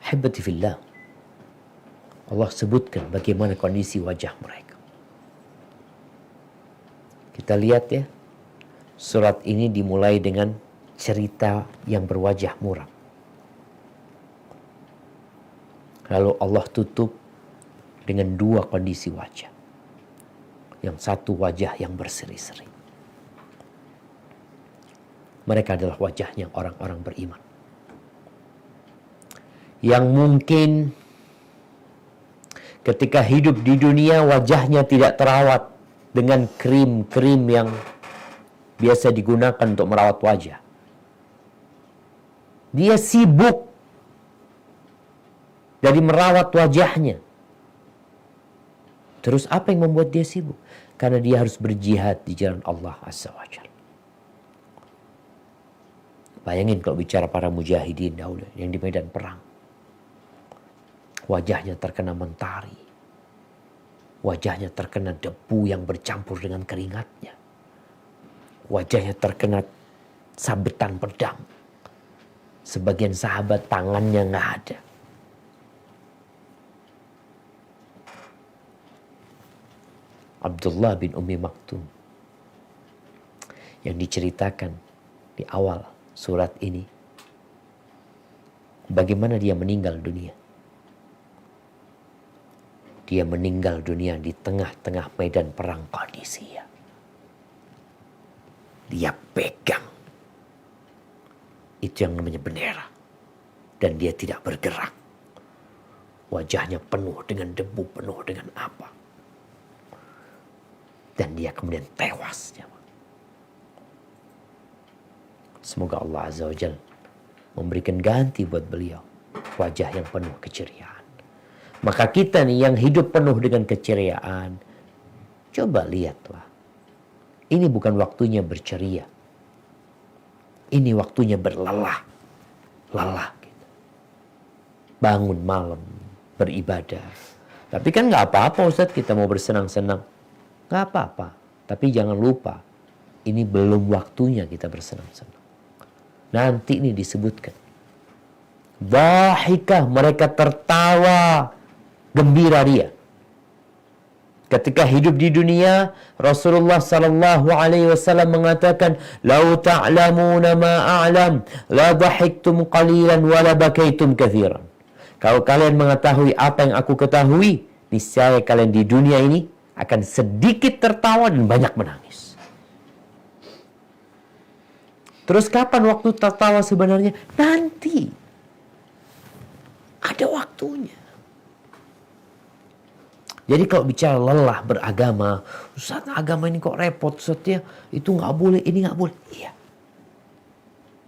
Ahibati fillah. Allah sebutkan bagaimana kondisi wajah mereka. Kita lihat ya. Surat ini dimulai dengan cerita yang berwajah muram. Lalu Allah tutup dengan dua kondisi wajah. Yang satu wajah yang berseri-seri. Mereka adalah wajahnya orang-orang beriman. Yang mungkin ketika hidup di dunia wajahnya tidak terawat dengan krim-krim yang biasa digunakan untuk merawat wajah. Dia sibuk dari merawat wajahnya. Terus apa yang membuat dia sibuk? Karena dia harus berjihad di jalan Allah Azza wa Jalla. Bayangin kalau bicara para mujahidin dahulu yang di medan perang. Wajahnya terkena mentari. Wajahnya terkena debu yang bercampur dengan keringatnya. Wajahnya terkena sabetan pedang. Sebagian sahabat tangannya nggak ada. Abdullah bin Ummi Maktum yang diceritakan di awal surat ini, bagaimana dia meninggal dunia. Dia meninggal dunia di tengah-tengah medan perang Qadisiyah. dia pegang. Itu yang namanya bendera. Dan dia tidak bergerak. Wajahnya penuh dengan debu, penuh dengan apa. Dan dia kemudian tewas. Semoga Allah Azza wa Jalla memberikan ganti buat beliau. Wajah yang penuh keceriaan. Maka kita nih yang hidup penuh dengan keceriaan. Coba lihatlah. Ini bukan waktunya berceria. Ini waktunya berlelah. Lelah gitu. Bangun malam. Beribadah. Tapi kan gak apa-apa Ustaz kita mau bersenang-senang. Gak apa-apa. Tapi jangan lupa. Ini belum waktunya kita bersenang-senang. Nanti ini disebutkan. Dhahikah, mereka tertawa. Gembira dia. Ketika hidup di dunia, Rasulullah sallallahu alaihi wasallam mengatakan, "Lau ta'lamuna ma a'lam, la dhahiktum qalilan wa la bakaitum katsiran." Kalau kalian mengetahui apa yang aku ketahui, niscaya kalian di dunia ini akan sedikit tertawa dan banyak menangis. Terus kapan waktu tertawa sebenarnya? Nanti. Ada waktunya. Jadi kalau bicara lelah beragama, Ustaz agama ini kok repot Ustaz ya, itu gak boleh, ini gak boleh. Iya.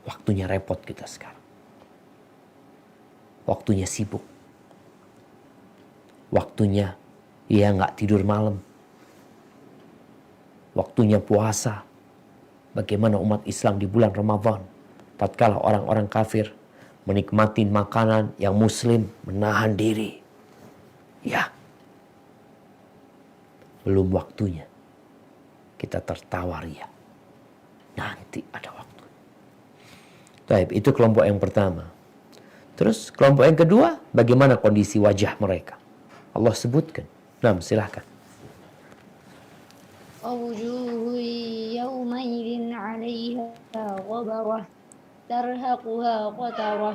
Waktunya repot kita sekarang. Waktunya sibuk. Waktunya ya gak tidur malam. Waktunya puasa. Bagaimana umat Islam di bulan Ramadan. Tatkala orang-orang kafir menikmati makanan yang muslim menahan diri. Ya. Belum waktunya kita tertawa ria. Nanti ada waktu. Baik, itu kelompok yang pertama. Terus kelompok yang kedua, bagaimana kondisi wajah mereka? Allah sebutkan. Nah, silahkan. ووجوه يومئذ عليها غبرة ترهقها قترة.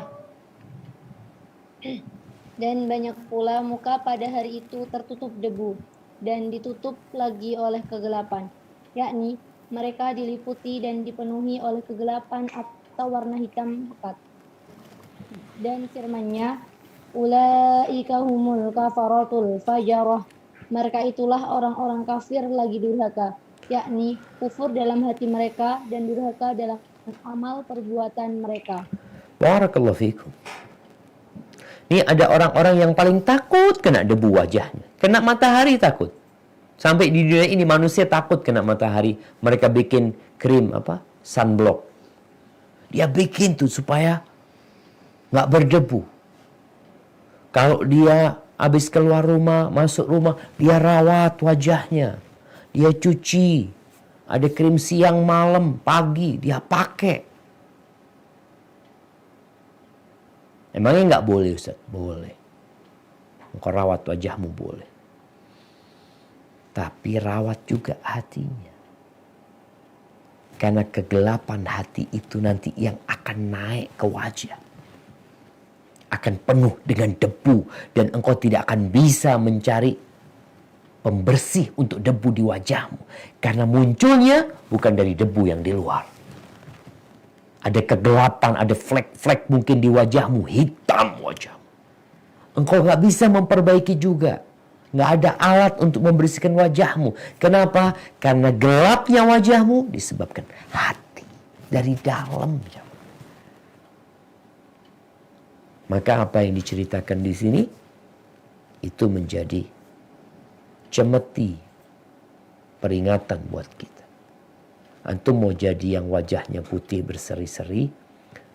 Dan banyak pula muka pada hari itu tertutup debu dan ditutup lagi oleh kegelapan, yakni mereka diliputi dan dipenuhi oleh kegelapan atau warna hitam pekat. Dan firman-Nya, ulaika humul kafaratul fajarah. Mereka itulah orang-orang kafir lagi durhaka, yakni kufur dalam hati mereka dan durhaka dalam amal perbuatan mereka. Barakallahu fikum. Ini ada orang-orang yang paling takut kena debu wajahnya. Kena matahari takut. Sampai di dunia ini manusia takut kena matahari. Mereka bikin krim sunblock. Dia bikin tuh supaya nggak berdebu. Kalau dia habis keluar rumah, masuk rumah, dia rawat wajahnya. Dia cuci. Ada krim siang, malam, pagi, dia pakai. Emangnya nggak boleh Ustaz? Boleh. Engkau rawat wajahmu boleh. Tapi rawat juga hatinya. Karena kegelapan hati itu nanti yang akan naik ke wajah. Akan penuh dengan debu. Dan engkau tidak akan bisa mencari pembersih untuk debu di wajahmu. Karena munculnya bukan dari debu yang di luar. Ada kegelapan, ada flek-flek mungkin di wajahmu. Hitam wajahmu. Engkau gak bisa memperbaiki juga. Gak ada alat untuk membersihkan wajahmu. Kenapa? Karena gelapnya wajahmu disebabkan hati. Dari dalam. Maka apa yang diceritakan di sini itu menjadi cemeti peringatan buat kita. Antum mau jadi yang wajahnya putih berseri-seri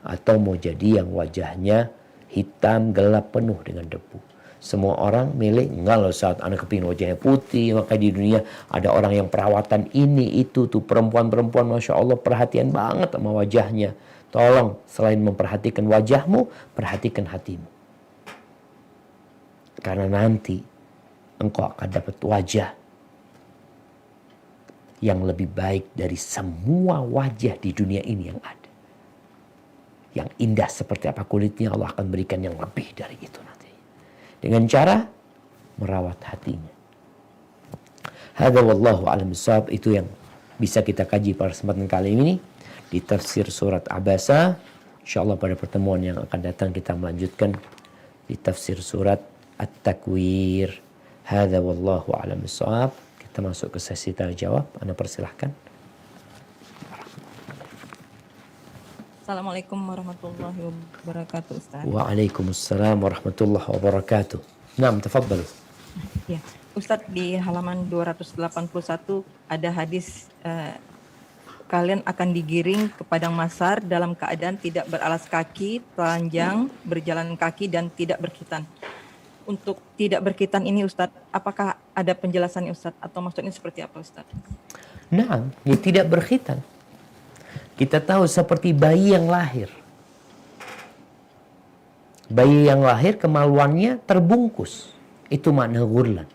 atau mau jadi yang wajahnya hitam gelap penuh dengan debu. Semua orang milih enggak loh saat anak kepingin wajahnya putih. Maka di dunia ada orang yang perawatan ini itu tuh perempuan-perempuan Masya Allah perhatian banget sama wajahnya. Tolong selain memperhatikan wajahmu, perhatikan hatimu. Karena nanti engkau akan dapat wajah yang lebih baik dari semua wajah di dunia ini yang ada. Yang indah seperti apa kulitnya, Allah akan berikan yang lebih dari itu nanti. Dengan cara merawat hatinya. Hadza wallahu a'lam bissawab, itu yang bisa kita kaji pada kesempatan kali ini di tafsir surat Abasa. Insyaallah pada pertemuan yang akan datang kita melanjutkan di tafsir surat At-Takwir. Hadza wallahu a'lam bissawab. Kita masuk ke sesi tanya jawab. Anda persilahkan. Assalamualaikum warahmatullahi wabarakatuh, Ustaz. Waalaikumsalam warahmatullahi wabarakatuh. Naam, tafadhal. Ya, Ustaz, di halaman 281 ada hadis kalian akan digiring ke padang mahsyar dalam keadaan tidak beralas kaki, telanjang, berjalan kaki dan tidak berkhitan. Untuk tidak berkhitan ini, Ustaz, apakah ada penjelasannya, Ustaz, atau maksudnya seperti apa, Ustaz? Naam, dia tidak berkhitan. Kita tahu seperti bayi yang lahir. Bayi yang lahir kemaluannya terbungkus. Itu makna ghurlan.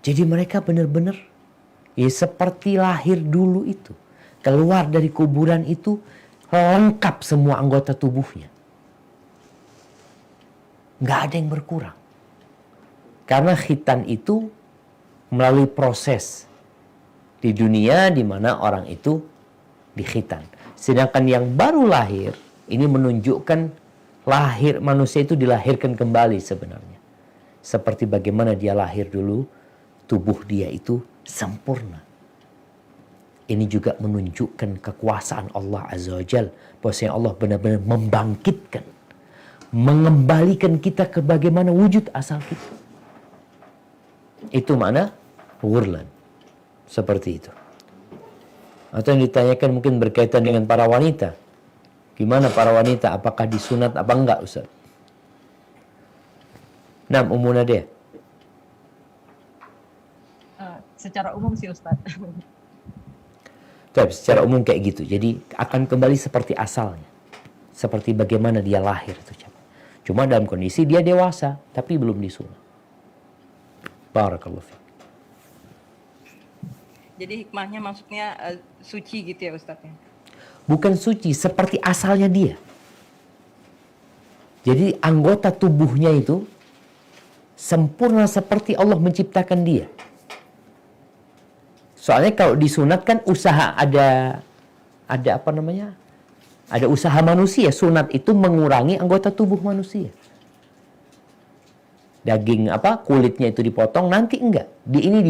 Jadi mereka benar-benar ya seperti lahir dulu itu. Keluar dari kuburan itu lengkap semua anggota tubuhnya. Nggak ada yang berkurang. Karena khitan itu melalui proses di dunia di mana orang itu dikhitan. Sedangkan yang baru lahir ini menunjukkan lahir manusia itu dilahirkan kembali sebenarnya. Seperti bagaimana dia lahir dulu, tubuh dia itu sempurna. Ini juga menunjukkan kekuasaan Allah Azza wa Jal. Bahwasanya Allah benar-benar membangkitkan, mengembalikan kita ke bagaimana wujud asal kita. Itu makna ghurlan. Seperti itu. Atau yang ditanyakan mungkin berkaitan dengan para wanita. Gimana para wanita? Apakah disunat apa enggak, Ustaz? Nah, Ummu Nadia. Secara umum sih, Ustaz. Tapi secara umum kayak gitu. Jadi akan kembali seperti asalnya. Seperti bagaimana dia lahir itu. Cuma dalam kondisi dia dewasa, tapi belum disunat. Barakallahu fiik. Jadi hikmahnya maksudnya suci gitu ya, Ustaz ya? Bukan suci, seperti asalnya dia. Jadi anggota tubuhnya itu sempurna seperti Allah menciptakan dia. Soalnya kalau disunatkan usaha ada apa namanya? Ada usaha manusia. Sunat itu mengurangi anggota tubuh manusia. Daging kulitnya itu dipotong, nanti enggak. Ini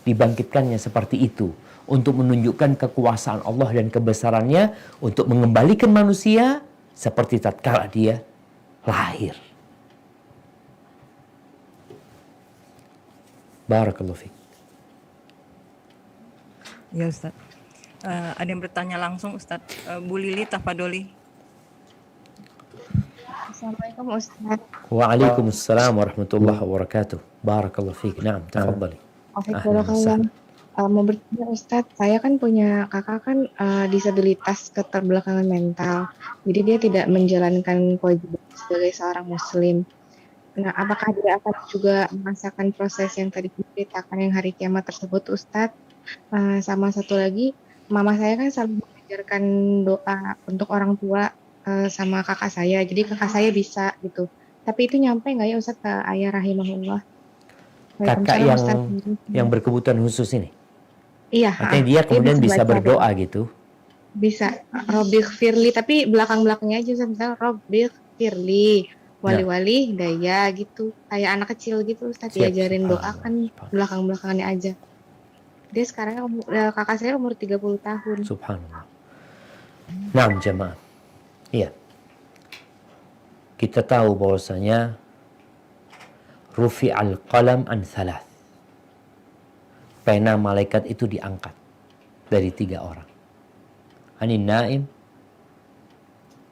dibangkitkannya seperti itu untuk menunjukkan kekuasaan Allah dan kebesarannya untuk mengembalikan manusia seperti tatkala dia lahir. Barakallahu fiik. Ya, Ustaz. Ada yang bertanya langsung, Ustaz. Bu Lili Tafadoli. Assalamualaikum Ustaz. Waalaikumsalam warahmatullahi wabarakatuh. Barakallahu fiik. Naam, tafadhali. Mau bertanya Ustadz, saya kan punya kakak kan disabilitas keterbelakangan mental, jadi dia tidak menjalankan kewajiban sebagai seorang muslim. Nah, apakah dia akan juga merasakan proses yang tadi diceritakan yang hari kiamat tersebut, Ustadz? Sama satu lagi, mama saya kan selalu mengajarkan doa untuk orang tua sama kakak saya, jadi kakak saya bisa gitu. Tapi itu nyampe nggak ya Ustadz ke ayah rahimahullah? Kakak yang berkebutuhan khusus ini? Iya. Artinya dia kemudian bisa berdoa gitu? Bisa. Robiq Firli, tapi belakang-belakangnya aja Ustaz. Robiq Firli, wali-wali daya gitu. Kayak anak kecil gitu Ustaz, diajarin doa kan belakang-belakangnya aja. Dia sekarang kakak saya umur 30 tahun. Subhanallah. Nah, jemaah. Iya. Kita tahu bahwasanya rufi'al qalam an thalath. Pena malaikat itu diangkat dari 3 orang. Anin naim,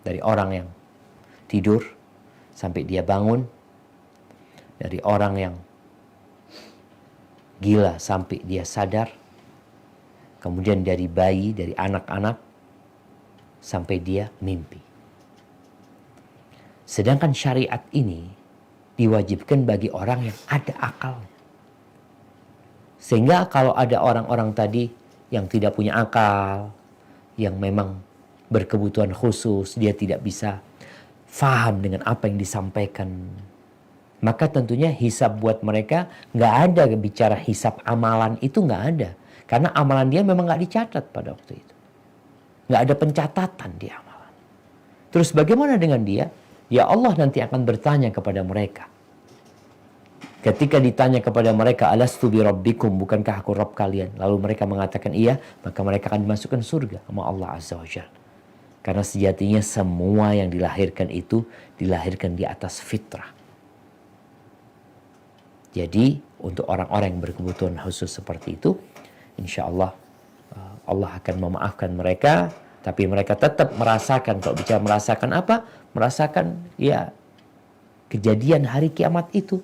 dari orang yang tidur sampai dia bangun. Dari orang yang gila sampai dia sadar. Kemudian dari bayi, dari anak-anak sampai dia mimpi. Sedangkan syariat ini diwajibkan bagi orang yang ada akalnya. Sehingga kalau ada orang-orang tadi yang tidak punya akal, yang memang berkebutuhan khusus, dia tidak bisa faham dengan apa yang disampaikan, maka tentunya hisab buat mereka nggak ada. Bicara hisab amalan itu nggak ada. Karena amalan dia memang nggak dicatat pada waktu itu. Nggak ada pencatatan di amalan. Terus bagaimana dengan dia? Ya Allah nanti akan bertanya kepada mereka. Ketika ditanya kepada mereka, alastu bi rabbikum, bukankah aku Rabb kalian? Lalu mereka mengatakan iya, maka mereka akan dimasukkan surga sama Allah Azza wa Jalla. Karena sejatinya semua yang dilahirkan itu dilahirkan di atas fitrah. Jadi untuk orang-orang yang berkebutuhan khusus seperti itu, insya Allah Allah akan memaafkan mereka. Tapi mereka tetap merasakan, kalau bicara merasakan apa? Merasakan ya kejadian hari kiamat itu.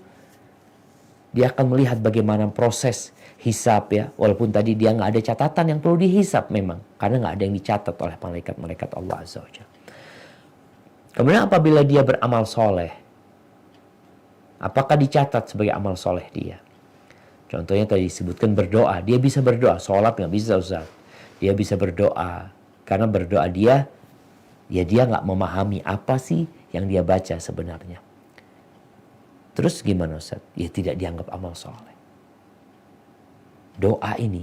Dia akan melihat bagaimana proses hisab ya. Walaupun tadi dia nggak ada catatan yang perlu dihisab memang. Karena nggak ada yang dicatat oleh malaikat-malaikat Allah Azza wa Jalla. Kemudian apabila dia beramal soleh, apakah dicatat sebagai amal soleh dia? Contohnya tadi disebutkan berdoa. Dia bisa berdoa. Sholat nggak bisa Ustaz. Dia bisa berdoa. Karena berdoa dia nggak memahami apa sih yang dia baca sebenarnya. Terus gimana Ustaz? Ya tidak dianggap amal soleh. Doa ini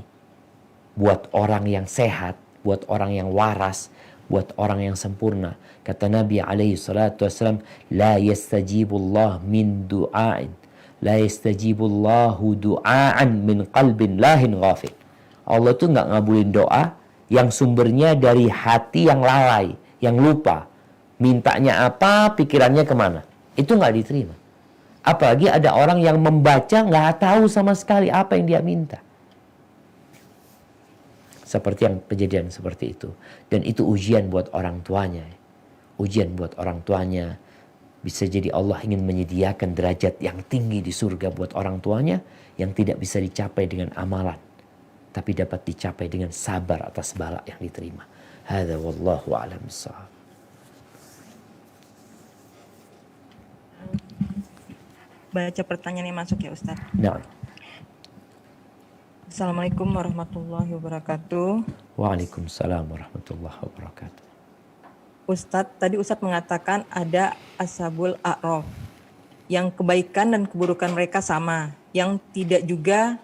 buat orang yang sehat, buat orang yang waras, buat orang yang sempurna. Kata Nabi alaihi salatu wassalam, la yastajibullah min du'ain, la yastajibullahu du'aan min qalbin lahin ghafil. Allah tuh nggak ngabulin doa yang sumbernya dari hati yang lalai, yang lupa. Mintanya apa, pikirannya kemana. Itu nggak diterima. Apalagi ada orang yang membaca nggak tahu sama sekali apa yang dia minta. Seperti yang kejadian seperti itu. Dan itu ujian buat orang tuanya. Ujian buat orang tuanya. Bisa jadi Allah ingin menyediakan derajat yang tinggi di surga buat orang tuanya yang tidak bisa dicapai dengan amalan. Tapi dapat dicapai dengan sabar atas bala yang diterima. Hadza wallahu a'lam bissawab. Baca pertanyaan yang masuk ya Ustaz. Nah. Assalamualaikum warahmatullahi wabarakatuh. Waalaikumsalam warahmatullahi wabarakatuh. Ustadz, tadi Ustadz mengatakan ada ashabul a'raf yang kebaikan dan keburukan mereka sama, yang tidak juga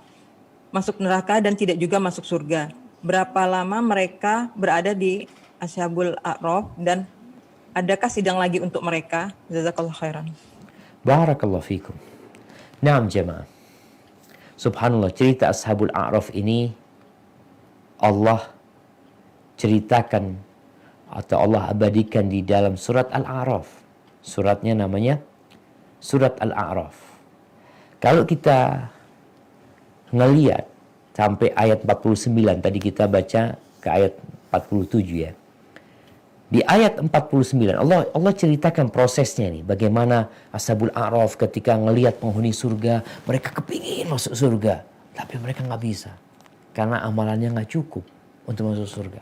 masuk neraka dan tidak juga masuk surga. Berapa lama mereka berada di ashabul a'raf dan adakah sidang lagi untuk mereka? Jazakallah khairan. Barakallahu fikum. Naam jemaah. Subhanallah, cerita ashabul a'raf ini Allah ceritakan atau Allah abadikan di dalam surat Al-A'raf. Suratnya namanya surat Al-A'raf. Kalau kita ngeliat sampai ayat 49, tadi kita baca ke ayat 47 ya. Di ayat 49 Allah ceritakan prosesnya nih, bagaimana ashabul a'raf ketika ngelihat penghuni surga, mereka kepingin masuk surga, tapi mereka nggak bisa karena amalannya nggak cukup untuk masuk surga.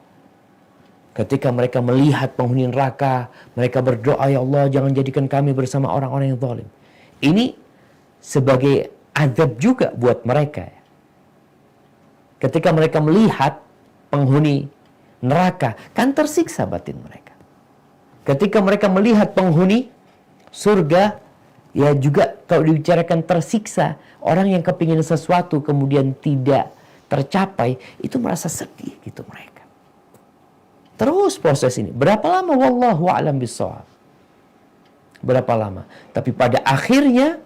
Ketika mereka melihat penghuni neraka, mereka berdoa, ya Allah jangan jadikan kami bersama orang-orang yang zalim. Ini sebagai azab juga buat mereka. Ketika mereka melihat penghuni neraka, kan tersiksa batin mereka. Ketika mereka melihat penghuni surga, ya juga kalau dibicarakan tersiksa. Orang yang kepingin sesuatu kemudian tidak tercapai, itu merasa sedih gitu mereka. Terus proses ini. Berapa lama? Wallahu a'lam bishawab. Berapa lama? Tapi pada akhirnya,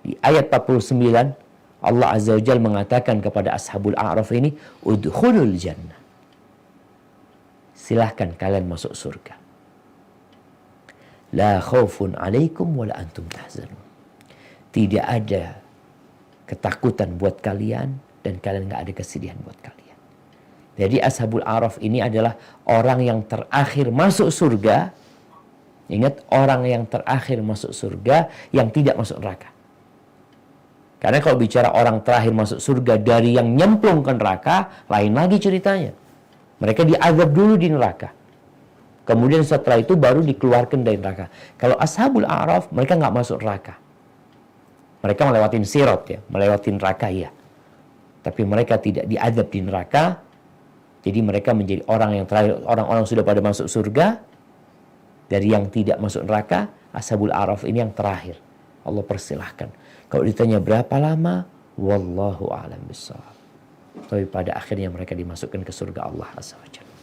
di ayat 49, Allah Azza wa Jalla mengatakan kepada ashabul a'raf ini, udkhulul jannah. Silahkan kalian masuk surga. La khaufun alaikum wa la antum tahzanun. Tidak ada ketakutan buat kalian dan kalian gak ada kesedihan buat kalian. Jadi ashabul a'raf ini adalah orang yang terakhir masuk surga. Ingat, orang yang terakhir masuk surga yang tidak masuk neraka. Karena kalau bicara orang terakhir masuk surga dari yang nyemplung ke neraka, lain lagi ceritanya. Mereka diazab dulu di neraka. Kemudian setelah itu baru dikeluarkan dari neraka. Kalau ashabul a'raf, mereka nggak masuk neraka. Mereka melewatin sirat ya, melewatin neraka ya. Tapi mereka tidak diazab di neraka. Jadi mereka menjadi orang yang terakhir, orang-orang sudah pada masuk surga. Dari yang tidak masuk neraka, ashabul a'raf ini yang terakhir. Allah persilahkan. Kalau ditanya berapa lama, wallahu a'lam bishawab. tapi pada akhirnya mereka dimasukkan ke surga Allah Azza wa Jalla.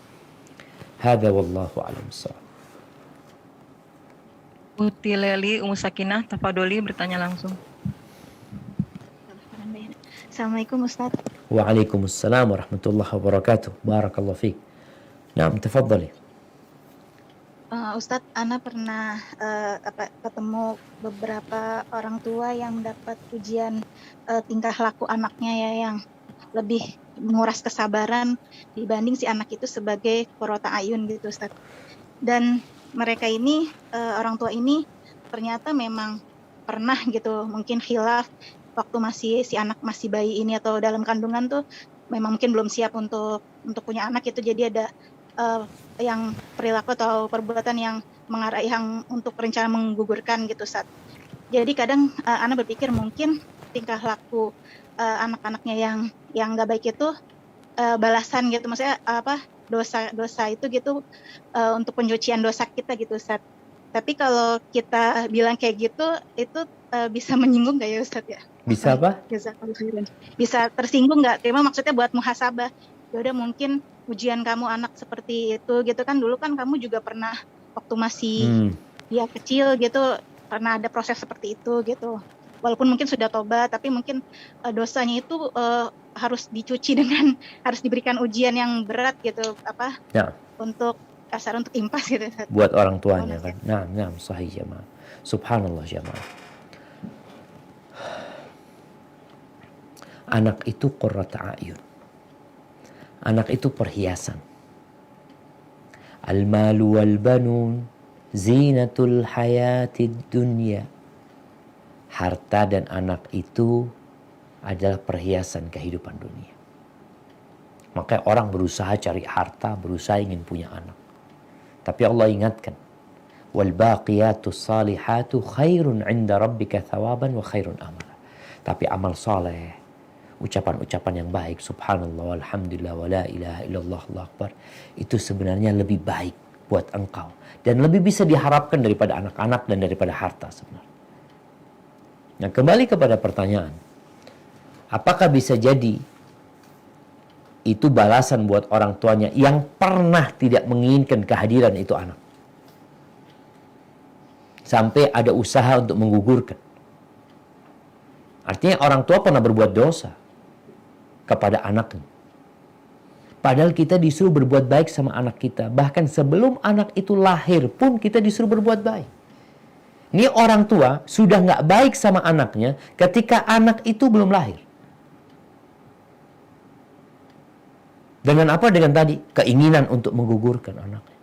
Hadza wallahu a'lam bissawab. Uti Leli Umu Sakinah Tafadoli bertanya langsung. Assalamualaikum Ustaz. Waalaikumsalam warahmatullahi wabarakatuh. Barakallahu fiik. Naam, tafadhali. Ustadz, Ana pernah ketemu beberapa orang tua yang dapat ujian tingkah laku anaknya ya, yang lebih menguras kesabaran dibanding si anak itu sebagai qurrata ayun gitu Ustadz. Dan mereka ini, orang tua ini ternyata memang pernah gitu mungkin khilaf waktu si anak masih bayi ini atau dalam kandungan tuh memang mungkin belum siap untuk punya anak itu, jadi ada yang perilaku atau perbuatan yang mengarah yang untuk rencana menggugurkan gitu Ustaz. Jadi kadang Ana berpikir mungkin tingkah laku anak-anaknya yang nggak baik itu balasan gitu, maksudnya dosa itu gitu untuk pencucian dosa kita gitu Ustaz. Tapi kalau kita bilang kayak gitu itu bisa menyinggung nggak ya Ustaz ya? Bisa apa? Bisa tersinggung nggak? Terima maksudnya buat muhasabah. Ya udah mungkin ujian kamu anak seperti itu gitu kan, dulu kan kamu juga pernah waktu masih dia kecil gitu pernah ada proses seperti itu gitu. Walaupun mungkin sudah tobat, tapi mungkin dosanya itu harus dicuci dengan harus diberikan ujian yang berat gitu Ya. untuk dasar untuk impas gitu. Buat orang tuanya kan. Nah, sahih jamaah. Subhanallah jamaah. Anak itu qurrata ayun. Anak itu perhiasan. Al-malu wal banun zinatul hayatid dunya. Harta dan anak itu adalah perhiasan kehidupan dunia. Makanya orang berusaha cari harta, berusaha ingin punya anak. Tapi Allah ingatkan, wal baqiyatus salihatu khairun 'inda rabbika thawaban wa khairun amala. Tapi amal saleh, ucapan-ucapan yang baik, subhanallah, walhamdulillah, wa la ilaha illallah, Allahu akbar, itu sebenarnya lebih baik buat engkau dan lebih bisa diharapkan daripada anak-anak dan daripada harta sebenarnya. Nah, kembali kepada pertanyaan, apakah bisa jadi itu balasan buat orang tuanya yang pernah tidak menginginkan kehadiran itu anak, sampai ada usaha untuk menggugurkan? Artinya orang tua pernah berbuat dosa kepada anaknya. Padahal kita disuruh berbuat baik sama anak kita. Bahkan sebelum anak itu lahir pun kita disuruh berbuat baik. Ini orang tua sudah nggak baik sama anaknya ketika anak itu belum lahir. Dengan apa? Dengan tadi keinginan untuk menggugurkan anaknya.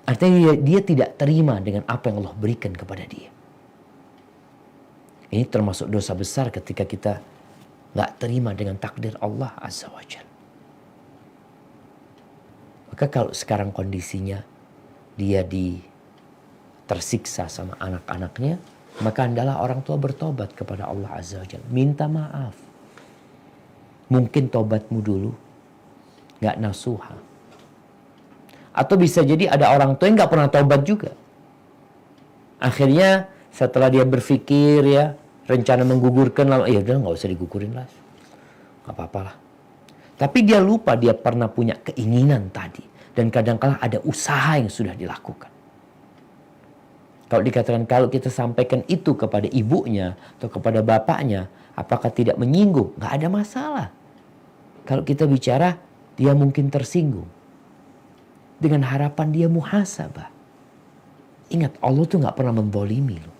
Artinya dia tidak terima dengan apa yang Allah berikan kepada dia. Ini termasuk dosa besar ketika kita nggak terima dengan takdir Allah Azza wa Jalla. Maka kalau sekarang kondisinya dia tersiksa sama anak-anaknya, maka hendaklah orang tua bertobat kepada Allah Azza wa Jalla, minta maaf. Mungkin tobatmu dulu nggak nasuha, atau bisa jadi ada orang tua yang nggak pernah tobat juga. Akhirnya setelah dia berpikir ya, rencana menggugurkan, ya udah nggak usah digugurin lah, nggak apa-apa lah. Tapi dia lupa dia pernah punya keinginan tadi, dan kadang-kala ada usaha yang sudah dilakukan. Kalau dikatakan kalau kita sampaikan itu kepada ibunya atau kepada bapaknya, apakah tidak menyinggung? Nggak ada masalah. Kalau kita bicara, dia mungkin tersinggung. Dengan harapan dia muhasabah. Ingat, Allah tuh nggak pernah menzalimi loh.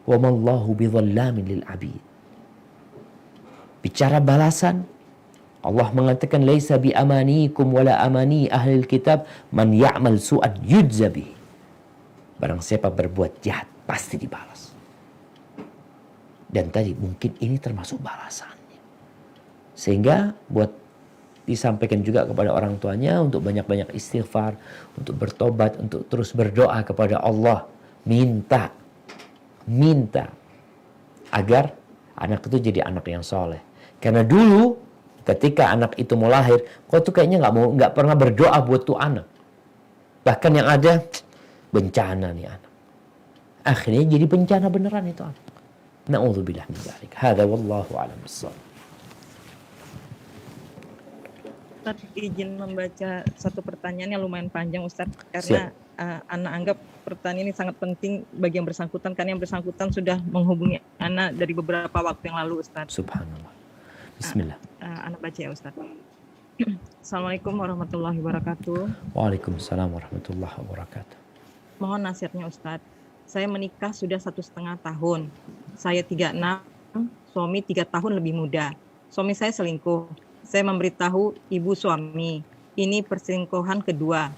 Wa mallahu bidzallamin lil abid. Bicara balasan, Allah mengatakan laisa bi amanikum wala amani ahlil kitab man ya'mal su'an yujza bih. Barang siapa berbuat jahat pasti dibalas. Dan tadi mungkin ini termasuk balasannya. Sehingga buat disampaikan juga kepada orang tuanya untuk banyak-banyak istighfar, untuk bertobat, untuk terus berdoa kepada Allah, minta agar anak itu jadi anak yang soleh. Karena dulu ketika anak itu mau lahir, kok tuh kayaknya nggak pernah berdoa buat tuh anak. Bahkan yang ada bencana nih anak. Akhirnya jadi bencana beneran itu anak. Na'udzubillah min dzalik. Hadza wallahu a'lam bissawab. Ustadz izin membaca satu pertanyaan yang lumayan panjang Ustadz, karena Ana anggap pertanyaan ini sangat penting bagi yang bersangkutan, karena yang bersangkutan sudah menghubungi Ana dari beberapa waktu yang lalu Ustadz. Subhanallah. Bismillah. Ana baca ya Ustadz. Assalamualaikum warahmatullahi wabarakatuh. Waalaikumsalam warahmatullahi wabarakatuh. Mohon nasihatnya Ustadz. Saya menikah sudah 1,5 tahun. Saya 36, suami 3 tahun lebih muda. Suami saya selingkuh. Saya memberitahu ibu suami, ini perselingkuhan kedua.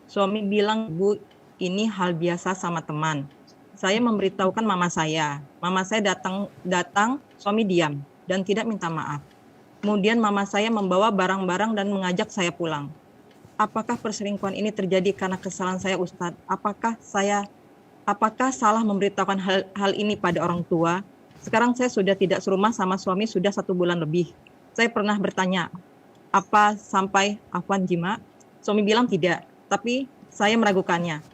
Suami bilang, Bu, ini hal biasa sama teman. Saya memberitahukan mama saya. Mama saya datang, suami diam dan tidak minta maaf. Kemudian mama saya membawa barang-barang dan mengajak saya pulang. Apakah perselingkuhan ini terjadi karena kesalahan saya, Ustadz? Apakah salah memberitahukan hal ini pada orang tua? Sekarang saya sudah tidak serumah sama suami sudah 1 bulan lebih. Saya pernah bertanya, apa sampai afwan jima? Suami bilang tidak, tapi saya meragukannya.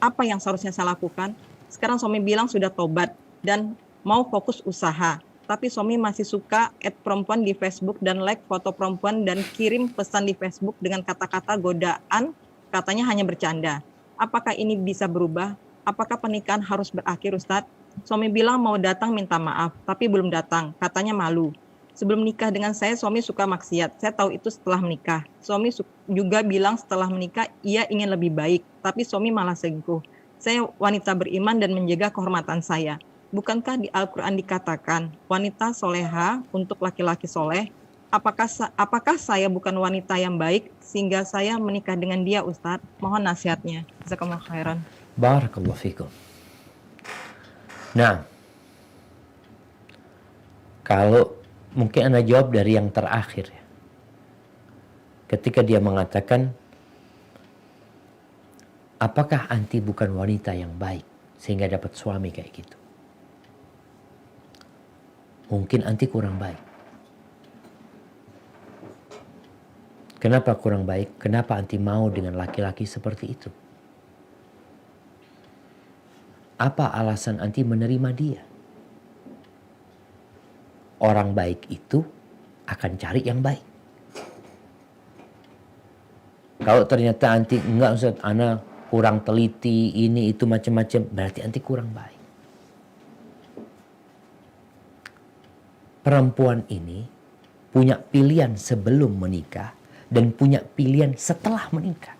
Apa yang seharusnya saya lakukan? Sekarang suami bilang sudah tobat dan mau fokus usaha. Tapi suami masih suka add perempuan di Facebook dan like foto perempuan dan kirim pesan di Facebook dengan kata-kata godaan, katanya hanya bercanda. Apakah ini bisa berubah? Apakah pernikahan harus berakhir, Ustadz? Suami bilang mau datang minta maaf, tapi belum datang, katanya malu. Sebelum nikah dengan saya, suami suka maksiat. Saya tahu itu setelah menikah. Suami juga bilang setelah menikah, ia ingin lebih baik, tapi suami malah selingkuh. Saya wanita beriman dan menjaga kehormatan saya. Bukankah di Al-Quran dikatakan, wanita soleha untuk laki-laki soleh? Apakah saya bukan wanita yang baik, sehingga saya menikah dengan dia, Ustadz? Mohon nasihatnya. Jazakallahu khairan. Barakallahu fikum. Nah, kalau mungkin Anda jawab dari yang terakhir ya. Ketika dia mengatakan, apakah anti bukan wanita yang baik sehingga dapat suami kayak gitu? Mungkin anti kurang baik. Kenapa kurang baik? Kenapa anti mau dengan laki-laki seperti itu? Apa alasan anti menerima dia? Orang baik itu akan cari yang baik. Kalau ternyata anti enggak, Ustaz, ana kurang teliti, ini itu macam-macam, berarti anti kurang baik. Perempuan ini punya pilihan sebelum menikah dan punya pilihan setelah menikah.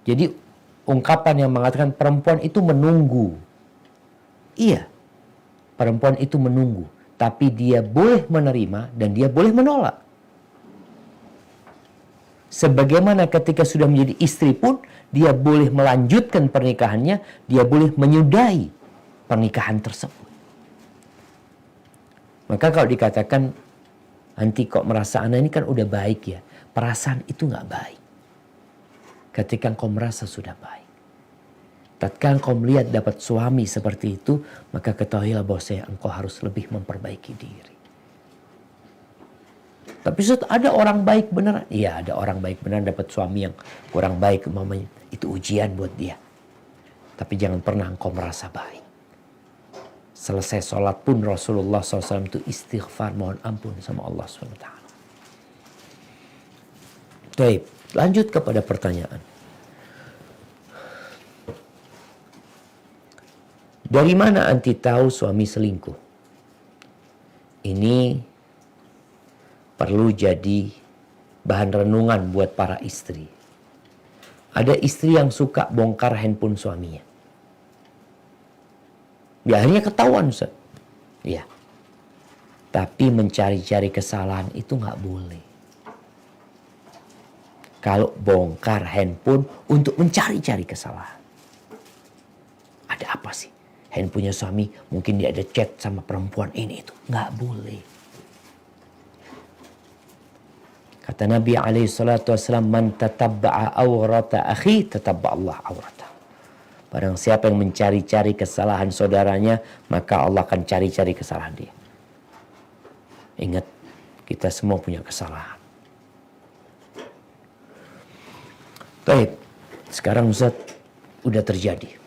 Jadi ungkapan yang mengatakan perempuan itu menunggu. Iya, perempuan itu menunggu. Tapi dia boleh menerima dan dia boleh menolak. Sebagaimana ketika sudah menjadi istri pun, dia boleh melanjutkan pernikahannya, dia boleh menyudahi pernikahan tersebut. Maka kalau dikatakan, anti kok merasa anak ini kan udah baik ya. Perasaan itu gak baik. Ketika engkau merasa sudah baik. Tatkala engkau melihat dapat suami seperti itu, maka ketahuilah bahwa engkau harus lebih memperbaiki diri. Tapi ada orang baik beneran. Iya, ada orang baik beneran dapat suami yang kurang baik. Mamanya. Itu ujian buat dia. Tapi jangan pernah engkau merasa baik. Selesai sholat pun Rasulullah SAW itu istighfar, mohon ampun sama Allah SWT. Baik, lanjut kepada pertanyaan. Dari mana anti tahu suami selingkuh? Ini perlu jadi bahan renungan buat para istri. Ada istri yang suka bongkar handphone suaminya. Ya akhirnya ketahuan, Ustaz. Ya. Tapi mencari-cari kesalahan itu nggak boleh. Kalau bongkar handphone untuk mencari-cari kesalahan. Ada apa sih? Handphonenya suami mungkin dia ada chat sama perempuan ini itu. Nggak boleh. Kata Nabi SAW, man tatabba'a awrata akhi tatabba Allah awrata. Barang siapa yang mencari-cari kesalahan saudaranya, maka Allah akan cari-cari kesalahan dia. Ingat, kita semua punya kesalahan. Baik, sekarang Ustaz, udah terjadi.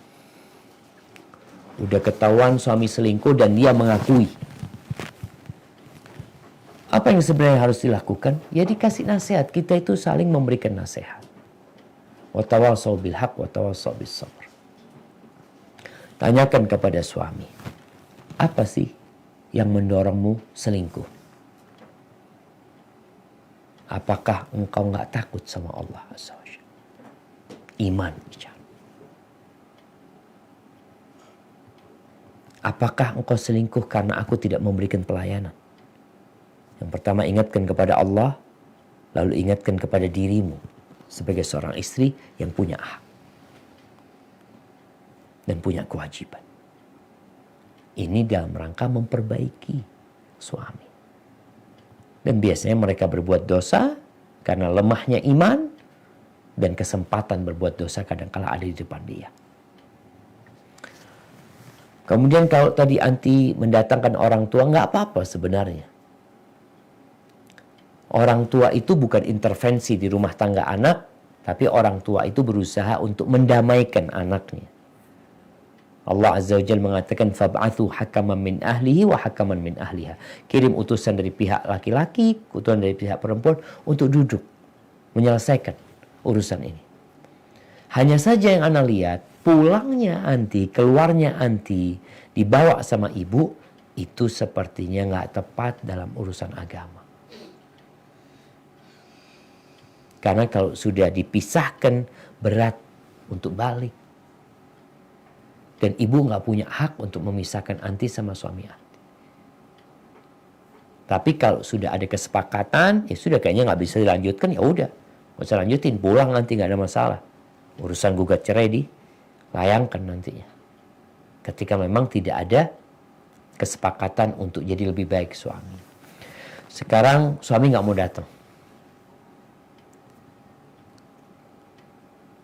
Udah ketahuan suami selingkuh dan dia mengakui. Apa yang sebenarnya harus dilakukan? Ya dikasih nasihat. Kita itu saling memberikan nasihat. Wa tawassaw bil haq wa tawassaw bis sabr. Tanyakan kepada suami, apa sih yang mendorongmu selingkuh? Apakah engkau nggak takut sama Allah Azza wa Jalla? Iman bicara. Apakah engkau selingkuh karena aku tidak memberikan pelayanan? Yang pertama, ingatkan kepada Allah, lalu ingatkan kepada dirimu sebagai seorang istri yang punya hak dan punya kewajiban. Ini dalam rangka memperbaiki suami. Dan biasanya mereka berbuat dosa karena lemahnya iman dan kesempatan berbuat dosa kadang-kala ada di depan dia. Kemudian kalau tadi anti mendatangkan orang tua, nggak apa-apa sebenarnya. Orang tua itu bukan intervensi di rumah tangga anak, tapi orang tua itu berusaha untuk mendamaikan anaknya. Allah Azza wa Jalla mengatakan, fab'athu hakaman min ahlihi wa hakaman min ahliha. Kirim utusan dari pihak laki-laki, utusan dari pihak perempuan untuk duduk menyelesaikan urusan ini. Hanya saja yang Ana lihat, pulangnya anti, keluarnya anti, dibawa sama ibu, itu sepertinya nggak tepat dalam urusan agama. Karena kalau sudah dipisahkan, berat untuk balik. Dan ibu nggak punya hak untuk memisahkan anti sama suami anti. Tapi kalau sudah ada kesepakatan, ya sudah kayaknya nggak bisa dilanjutkan, ya udah, nggak usah lanjutin, pulang nanti nggak ada masalah. Urusan gugat cerai dilayangkan nantinya. Ketika memang tidak ada kesepakatan untuk jadi lebih baik suami. Sekarang suami nggak mau datang.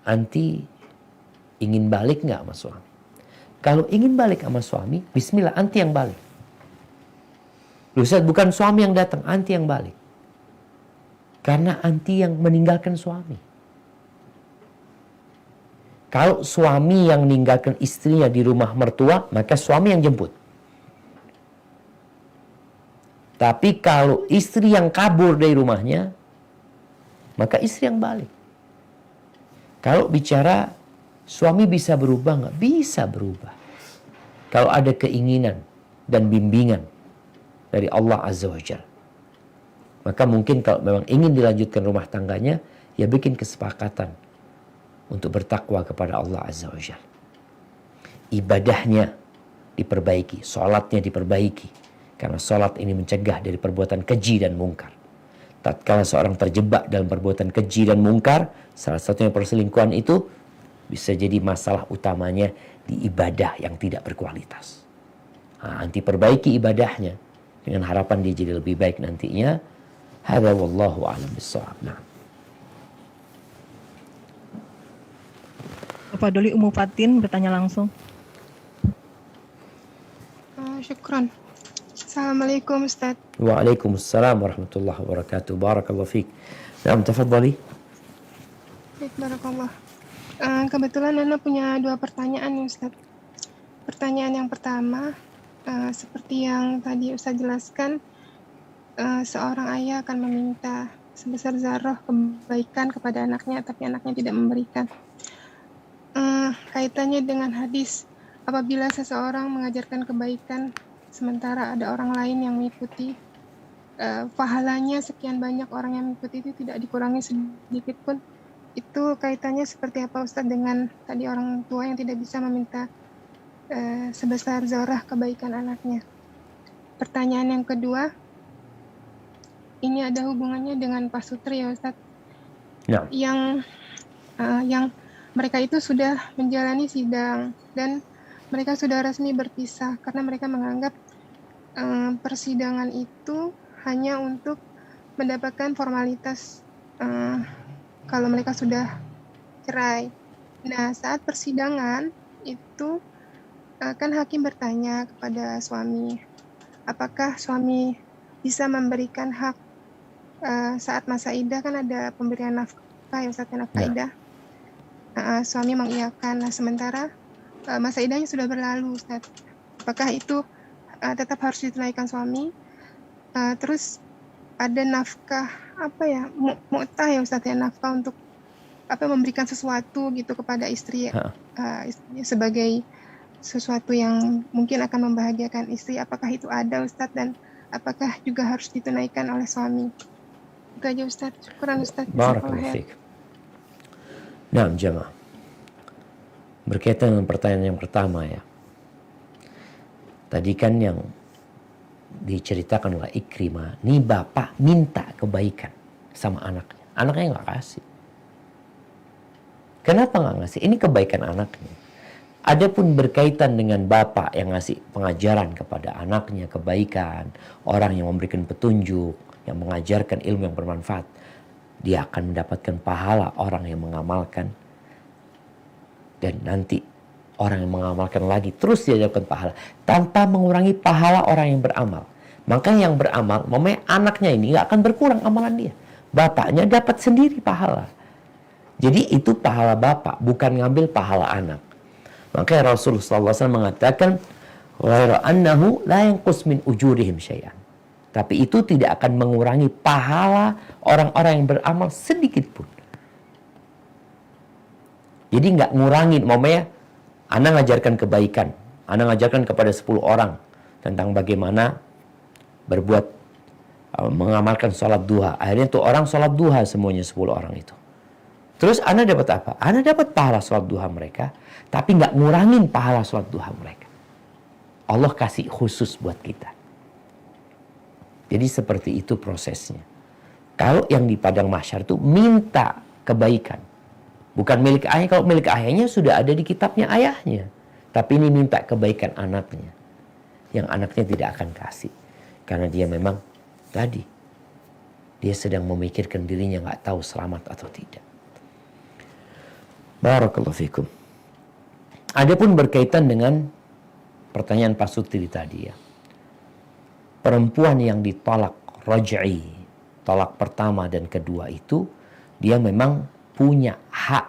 Anti ingin balik nggak sama suami? Kalau ingin balik sama suami, bismillah, anti yang balik. Ustaz, bukan suami yang datang, anti yang balik. Karena anti yang meninggalkan suami. Kalau suami yang meninggalkan istrinya di rumah mertua, maka suami yang jemput. Tapi kalau istri yang kabur dari rumahnya, maka istri yang balik. Kalau bicara suami bisa berubah nggak? Bisa berubah. Kalau ada keinginan dan bimbingan dari Allah Azza wa Jalla. Maka mungkin kalau memang ingin dilanjutkan rumah tangganya, ya bikin kesepakatan untuk bertakwa kepada Allah Azza wa Jalla. Ibadahnya diperbaiki, sholatnya diperbaiki. Karena sholat ini mencegah dari perbuatan keji dan mungkar. Tatkala seorang terjebak dalam perbuatan keji dan mungkar, salah satunya perselingkuhan itu, bisa jadi masalah utamanya di ibadah yang tidak berkualitas. Anti perbaiki ibadahnya dengan harapan dia jadi lebih baik nantinya. Hadza wallahu a'lam bissawab. Nah. Bapak Doli Umu Fatin bertanya langsung. Syukran. Assalamualaikum Ustaz. Waalaikumsalam warahmatullahi wabarakatuh. Barakallahu fiik. Nah, tafadhali. Baik, barakallah. Kebetulan Ana punya 2 pertanyaan nih Ustaz. Pertanyaan yang pertama, seperti yang tadi Ustaz jelaskan, seorang ayah akan meminta sebesar zarah kebaikan kepada anaknya, tapi anaknya tidak memberikan. Kaitannya dengan hadis, apabila seseorang mengajarkan kebaikan, sementara ada orang lain yang mengikuti, pahalanya sekian banyak orang yang mengikuti itu tidak dikurangi sedikit pun. Itu kaitannya seperti apa Ustadz dengan tadi orang tua yang tidak bisa meminta sebesar zarah kebaikan anaknya. Pertanyaan yang kedua, ini ada hubungannya dengan Pak Sutri ya Ustadz. Ya. Yang mereka itu sudah menjalani sidang dan mereka sudah resmi berpisah karena mereka menganggap persidangan itu hanya untuk mendapatkan formalitas kalau mereka sudah cerai. Nah, saat persidangan itu kan hakim bertanya kepada suami, apakah suami bisa memberikan hak saat masa iddah, kan ada pemberian nafkah ya Ustaz, nafkah iddah. Suami mengiyakan. Nah, sementara masa iddahnya sudah berlalu Ustaz. Apakah itu tetap harus ditunaikan suami? Terus ada nafkah apa ya, mu'tah ya Ustadz ya, nafkah untuk apa, memberikan sesuatu gitu kepada istri, istrinya sebagai sesuatu yang mungkin akan membahagiakan istri. Apakah itu ada Ustadz, dan apakah juga harus ditunaikan oleh suami? Itu aja Ustadz. Syukuran Ustadz. Barakallahu fiik. Nah, jemaah. Berkaitan dengan pertanyaan yang pertama ya. Tadi kan yang diceritakan oleh Ikrimah, nih bapak minta kebaikan sama anaknya. Anaknya nggak kasih. Kenapa nggak ngasih? Ini kebaikan anaknya. Adapun berkaitan dengan bapak yang ngasih pengajaran kepada anaknya, kebaikan, orang yang memberikan petunjuk, yang mengajarkan ilmu yang bermanfaat, dia akan mendapatkan pahala orang yang mengamalkan. Dan nanti orang yang mengamalkan lagi terus dia dapat pahala tanpa mengurangi pahala orang yang beramal. Makanya yang beramal, mamanya anaknya ini nggak akan berkurang amalan dia. Bapaknya dapat sendiri pahala. Jadi itu pahala bapak, bukan ngambil pahala anak. Makanya Rasulullah SAW mengatakan, "Ghairu annahu la yanqus min ujurihim syai'an." Tapi itu tidak akan mengurangi pahala orang-orang yang beramal sedikit pun. Jadi nggak ngurangin, mamanya Anda ngajarkan kebaikan, Anda ngajarkan kepada 10 orang tentang bagaimana berbuat, mengamalkan sholat duha. Akhirnya tuh orang sholat duha semuanya 10 orang itu. Terus Anda dapat apa? Anda dapat pahala sholat duha mereka, tapi nggak ngurangin pahala sholat duha mereka. Allah kasih khusus buat kita. Jadi seperti itu prosesnya. Kalau yang di padang mahsyar itu minta kebaikan. Bukan milik ayah. Kalau milik ayahnya sudah ada di kitabnya ayahnya. Tapi ini minta kebaikan anaknya. Yang anaknya tidak akan kasih. Karena dia memang tadi. Dia sedang memikirkan dirinya nggak tahu selamat atau tidak. Barakallahu fikum. Adapun berkaitan dengan pertanyaan Pak Sutri tadi ya. Perempuan yang ditolak raj'i, tolak pertama dan kedua itu, dia memang punya hak.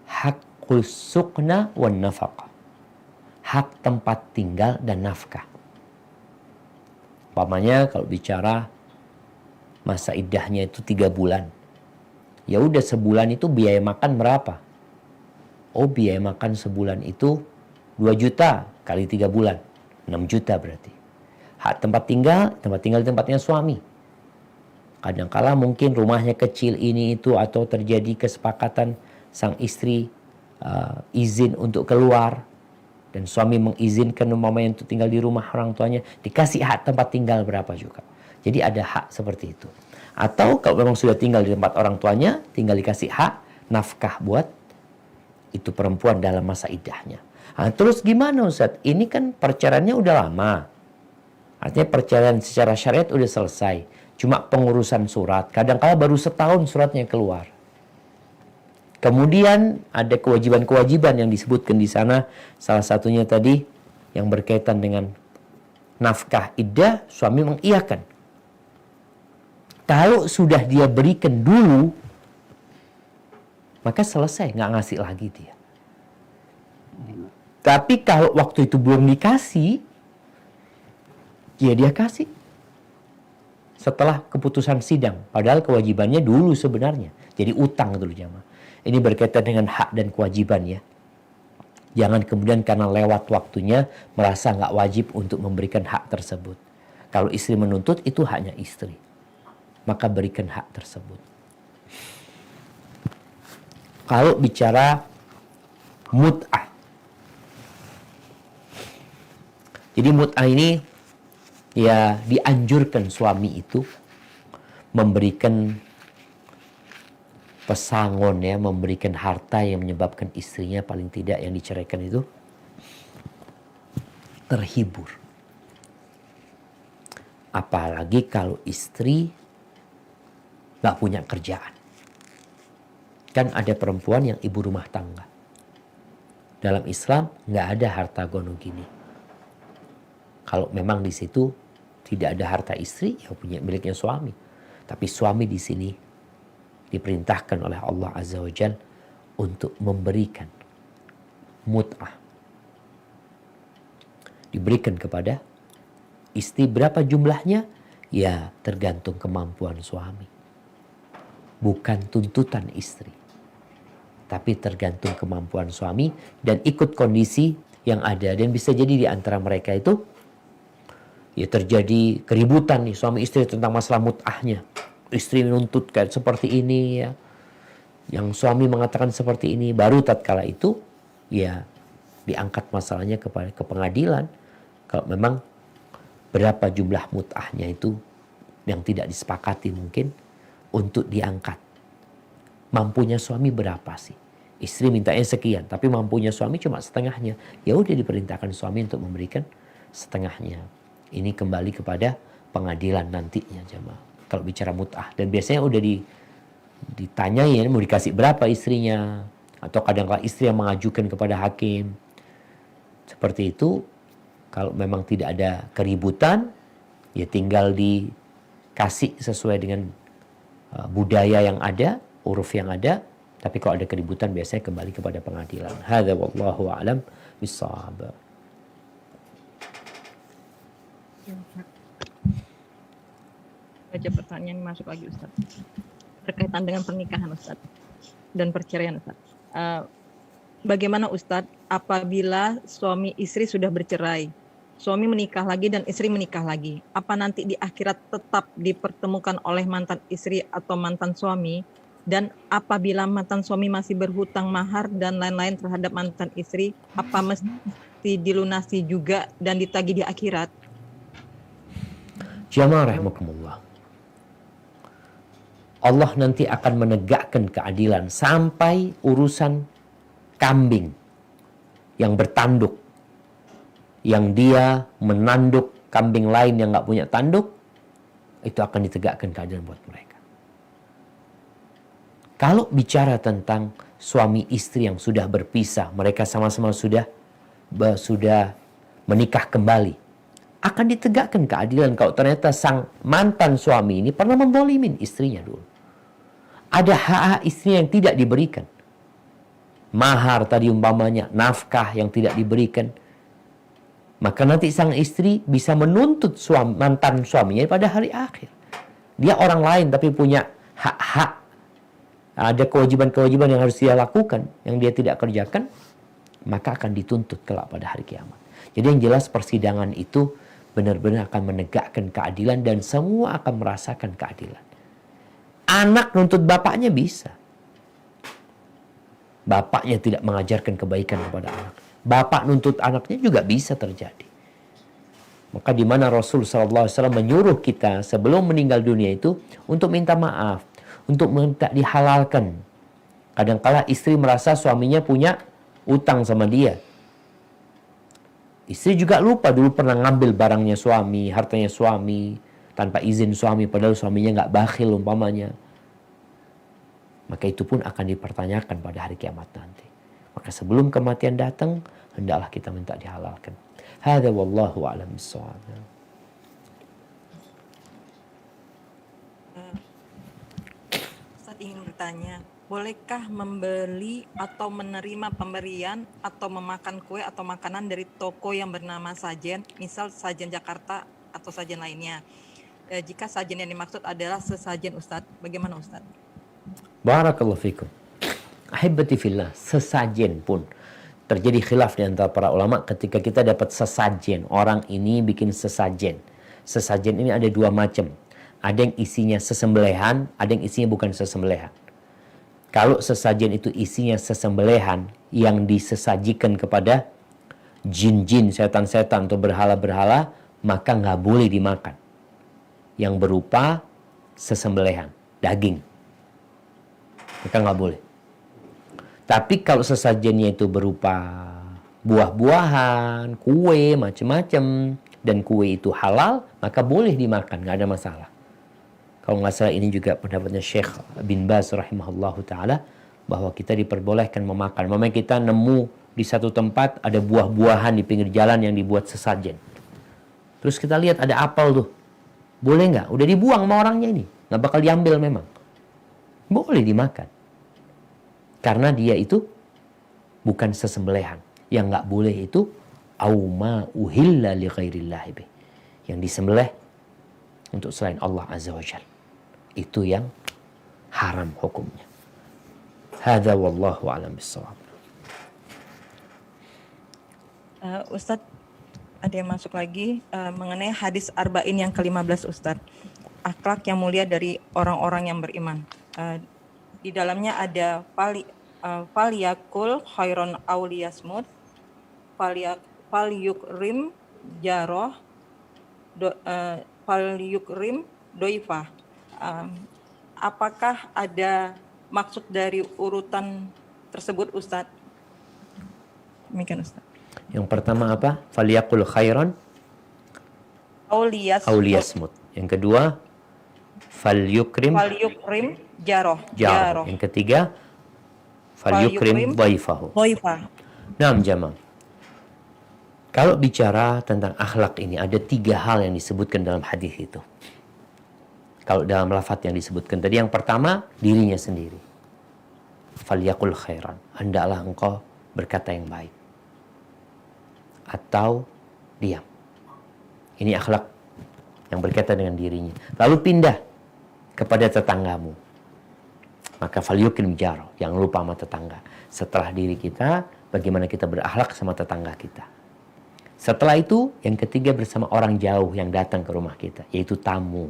Hakul sukna wan nafaqah. Hak tempat tinggal dan nafkah. Umpamanya kalau bicara masa iddahnya itu 3 bulan. Ya udah sebulan itu biaya makan berapa? Oh, biaya makan sebulan itu 2 juta kali 3 bulan. 6 juta berarti. Hak tempat tinggal di tempatnya suami. Kadangkala mungkin rumahnya kecil ini itu atau terjadi kesepakatan sang istri izin untuk keluar. Dan suami mengizinkan umpamanya untuk tinggal di rumah orang tuanya. Dikasih hak tempat tinggal berapa juga. Jadi ada hak seperti itu. Atau kalau memang sudah tinggal di tempat orang tuanya, tinggal dikasih hak nafkah buat itu perempuan dalam masa iddahnya. Nah, terus gimana Ustaz? Ini kan perceraiannya udah lama. Artinya perceraian secara syariat udah selesai. Cuma pengurusan surat. Kadang-kala baru setahun suratnya keluar. Kemudian ada kewajiban-kewajiban yang disebutkan di sana. Salah satunya tadi yang berkaitan dengan nafkah iddah, suami mengiyakan. Kalau sudah dia berikan dulu, maka selesai, nggak ngasih lagi dia. Tapi kalau waktu itu belum dikasih, ya dia kasih. Setelah keputusan sidang. Padahal kewajibannya dulu sebenarnya. Jadi utang dulu jamaah. Ini berkaitan dengan hak dan kewajiban ya. Jangan kemudian karena lewat waktunya merasa nggak wajib untuk memberikan hak tersebut. Kalau istri menuntut itu haknya istri. Maka berikan hak tersebut. Kalau bicara mut'ah. Jadi mut'ah ini ya dianjurkan suami itu memberikan pesangon ya, memberikan harta yang menyebabkan istrinya paling tidak yang diceraikan itu terhibur. Apalagi kalau istri gak punya kerjaan. Kan ada perempuan yang ibu rumah tangga. Dalam Islam gak ada harta gono gini. Kalau memang di situ tidak ada harta istri, ya punya miliknya suami. Tapi suami di sini diperintahkan oleh Allah Azza wa Jalla untuk memberikan mut'ah. Diberikan kepada istri berapa jumlahnya? Ya tergantung kemampuan suami. Bukan tuntutan istri. Tapi tergantung kemampuan suami dan ikut kondisi yang ada. Dan bisa jadi di antara mereka itu ya terjadi keributan nih suami istri tentang masalah mut'ahnya. Istri menuntut kayak seperti ini ya. Yang suami mengatakan seperti ini. Baru tatkala itu ya diangkat masalahnya ke pengadilan. Kalau memang berapa jumlah mut'ahnya itu yang tidak disepakati mungkin untuk diangkat. Mampunya suami berapa sih? Istri mintanya sekian, tapi mampunya suami cuma setengahnya. Ya udah diperintahkan suami untuk memberikan setengahnya. Ini kembali kepada pengadilan nantinya jemaah. Kalau bicara mut'ah. Dan biasanya udah ditanyain mau dikasih berapa istrinya. Atau kadang-kadang istri yang mengajukan kepada hakim. Seperti itu. Kalau memang tidak ada keributan, ya tinggal dikasih sesuai dengan budaya yang ada, uruf yang ada. Tapi kalau ada keributan biasanya kembali kepada pengadilan. Hadza wallahu a'lam bissawab. Baca pertanyaan masuk lagi Ustaz. Berkaitan dengan pernikahan Ustaz dan perceraian Ustaz. Bagaimana Ustadz apabila suami istri sudah bercerai, suami menikah lagi dan istri menikah lagi, apa nanti di akhirat tetap dipertemukan oleh mantan istri atau mantan suami? Dan apabila mantan suami masih berhutang mahar dan lain-lain terhadap mantan istri, apa mesti dilunasi juga dan ditagih di akhirat? Jamaah rahimakumullah. Allah nanti akan menegakkan keadilan sampai urusan kambing yang bertanduk, yang dia menanduk kambing lain yang nggak punya tanduk, itu akan ditegakkan keadilan buat mereka. Kalau bicara tentang suami istri yang sudah berpisah, mereka sama-sama sudah menikah kembali, akan ditegakkan keadilan kalau ternyata sang mantan suami ini pernah menzalimin istrinya dulu. Ada hak istri yang tidak diberikan. Mahar tadi umpamanya, nafkah yang tidak diberikan. Maka nanti sang istri bisa menuntut mantan suaminya pada hari akhir. Dia orang lain tapi punya hak-hak. Ada kewajiban-kewajiban yang harus dia lakukan, yang dia tidak kerjakan, maka akan dituntut kelak pada hari kiamat. Jadi yang jelas persidangan itu benar-benar akan menegakkan keadilan dan semua akan merasakan keadilan. Anak nuntut bapaknya bisa. Bapaknya tidak mengajarkan kebaikan kepada anak. Bapak nuntut anaknya juga bisa terjadi. Maka di mana Rasul SAW menyuruh kita sebelum meninggal dunia itu untuk minta maaf, untuk minta dihalalkan. Kadang-kala istri merasa suaminya punya utang sama dia. Istri juga lupa dulu pernah ngambil barangnya suami, hartanya suami, tanpa izin suami, padahal suaminya nggak bakhil umpamanya. Maka itu pun akan dipertanyakan pada hari kiamat nanti. Maka sebelum kematian datang, hendaklah kita minta dihalalkan. Hadza wallahu a'lam bissawab. Ustaz ingin bertanya, bolehkah membeli atau menerima pemberian atau memakan kue atau makanan dari toko yang bernama Sajen, misal Sajen Jakarta atau Sajen lainnya? Jika sajen yang dimaksud adalah sesajen Ustaz, bagaimana Ustaz? Barakallahu fikum. Ahibati fillah, sesajen pun terjadi khilaf di antara para ulama ketika kita dapat sesajen. Orang ini bikin sesajen. Sesajen ini ada dua macam. Ada yang isinya sesembelihan, ada yang isinya bukan sesembelihan. Kalau sesajen itu isinya sesembelihan yang disesajikan kepada jin-jin, setan-setan atau berhala-berhala, maka nggak boleh dimakan. Yang berupa sesembelihan, daging. Maka nggak boleh. Tapi kalau sesajennya itu berupa buah-buahan, kue, macam-macam, dan kue itu halal, maka boleh dimakan, nggak ada masalah. Kalau nggak salah ini juga pendapatnya Syekh bin Baz rahimahullahu ta'ala, bahwa kita diperbolehkan memakan. Memang kita nemu di satu tempat ada buah-buahan di pinggir jalan yang dibuat sesajen. Terus kita lihat ada apel tuh. Boleh nggak? Udah dibuang sama orangnya ini. Nggak bakal diambil memang. Boleh dimakan. Karena dia itu bukan sesembelihan. Yang nggak boleh itu auma uhilla li ghairillahi bih. yang disembelih untuk selain Allah Azza wa Jalla. Itu yang haram hukumnya. Hadza wallahu a'lam bissawab. Ustadz, ada yang masuk lagi mengenai hadis arba'in yang ke-15 Ustadz. Akhlak yang mulia dari orang-orang yang beriman. Di dalamnya ada faliyakul khairon auliyasmut, falyukrim jaroh, falyukrim doifah. Apakah ada maksud dari urutan tersebut Ustadz? Demikian Ustadz. Yang pertama apa? Faliyakul khairan auliyasmut. Yang kedua falyukrim jaroh. Yang ketiga falyukrim dhaifahu. Naam jamaah. Kalau bicara tentang akhlak ini ada 3 hal yang disebutkan dalam hadis itu. Kalau dalam lafaz yang disebutkan tadi, yang pertama dirinya sendiri. Falyakul khairan. Hendaklah engkau berkata yang baik. Atau diam. Ini akhlak yang berkaitan dengan dirinya. Lalu pindah kepada tetanggamu. Maka falyukrim jaro. Jangan lupa sama tetangga. Setelah diri kita, bagaimana kita berakhlak sama tetangga kita. Setelah itu, yang ketiga bersama orang jauh yang datang ke rumah kita, yaitu tamu.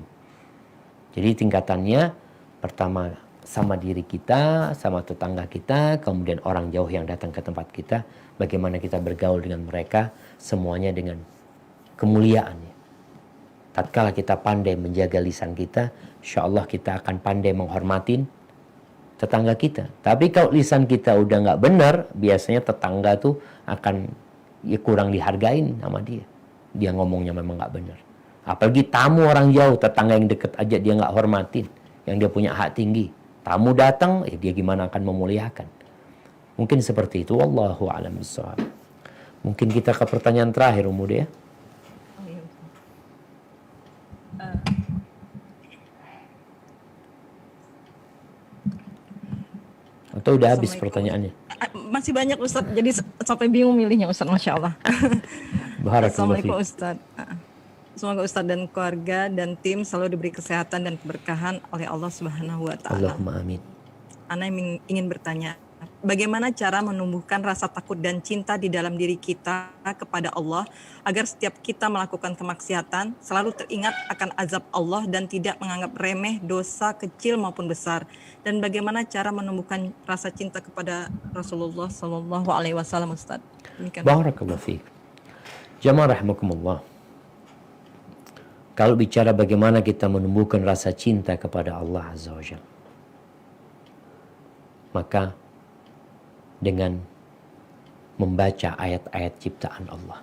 Jadi tingkatannya pertama sama diri kita, sama tetangga kita, kemudian orang jauh yang datang ke tempat kita, bagaimana kita bergaul dengan mereka, semuanya dengan kemuliaannya. Tatkala kita pandai menjaga lisan kita, insya Allah kita akan pandai menghormatin tetangga kita. Tapi kalau lisan kita udah nggak benar, biasanya tetangga tuh akan kurang dihargain sama dia. Dia ngomongnya memang nggak benar. Apalagi tamu orang jauh, tetangga yang deket aja dia nggak hormatin, yang dia punya hak tinggi. Tamu datang, dia gimana akan memuliakan? Mungkin seperti itu. Wallahu a'lam bishawab. Mungkin kita ke pertanyaan terakhir, Umude ya. Atau udah habis pertanyaannya? Masih banyak Ustadz, jadi sampai bingung milihnya Ustadz, Masya Allah. Assalamualaikum Ustadz. Semoga Ustadz dan keluarga dan tim selalu diberi kesehatan dan keberkahan oleh Allah Subhanahu wa Ta'ala. Allahumma amin. Ana ingin bertanya, bagaimana cara menumbuhkan rasa takut dan cinta di dalam diri kita kepada Allah agar setiap kita melakukan kemaksiatan selalu teringat akan azab Allah dan tidak menganggap remeh dosa kecil maupun besar, dan bagaimana cara menumbuhkan rasa cinta kepada Rasulullah Sallallahu Alaihi Wasallam, Ustaz? Barakallahu fiik. Jamaah rahimakumullah. Kalau bicara bagaimana kita menumbuhkan rasa cinta kepada Allah Azza wa Jalla, maka dengan membaca ayat-ayat ciptaan Allah.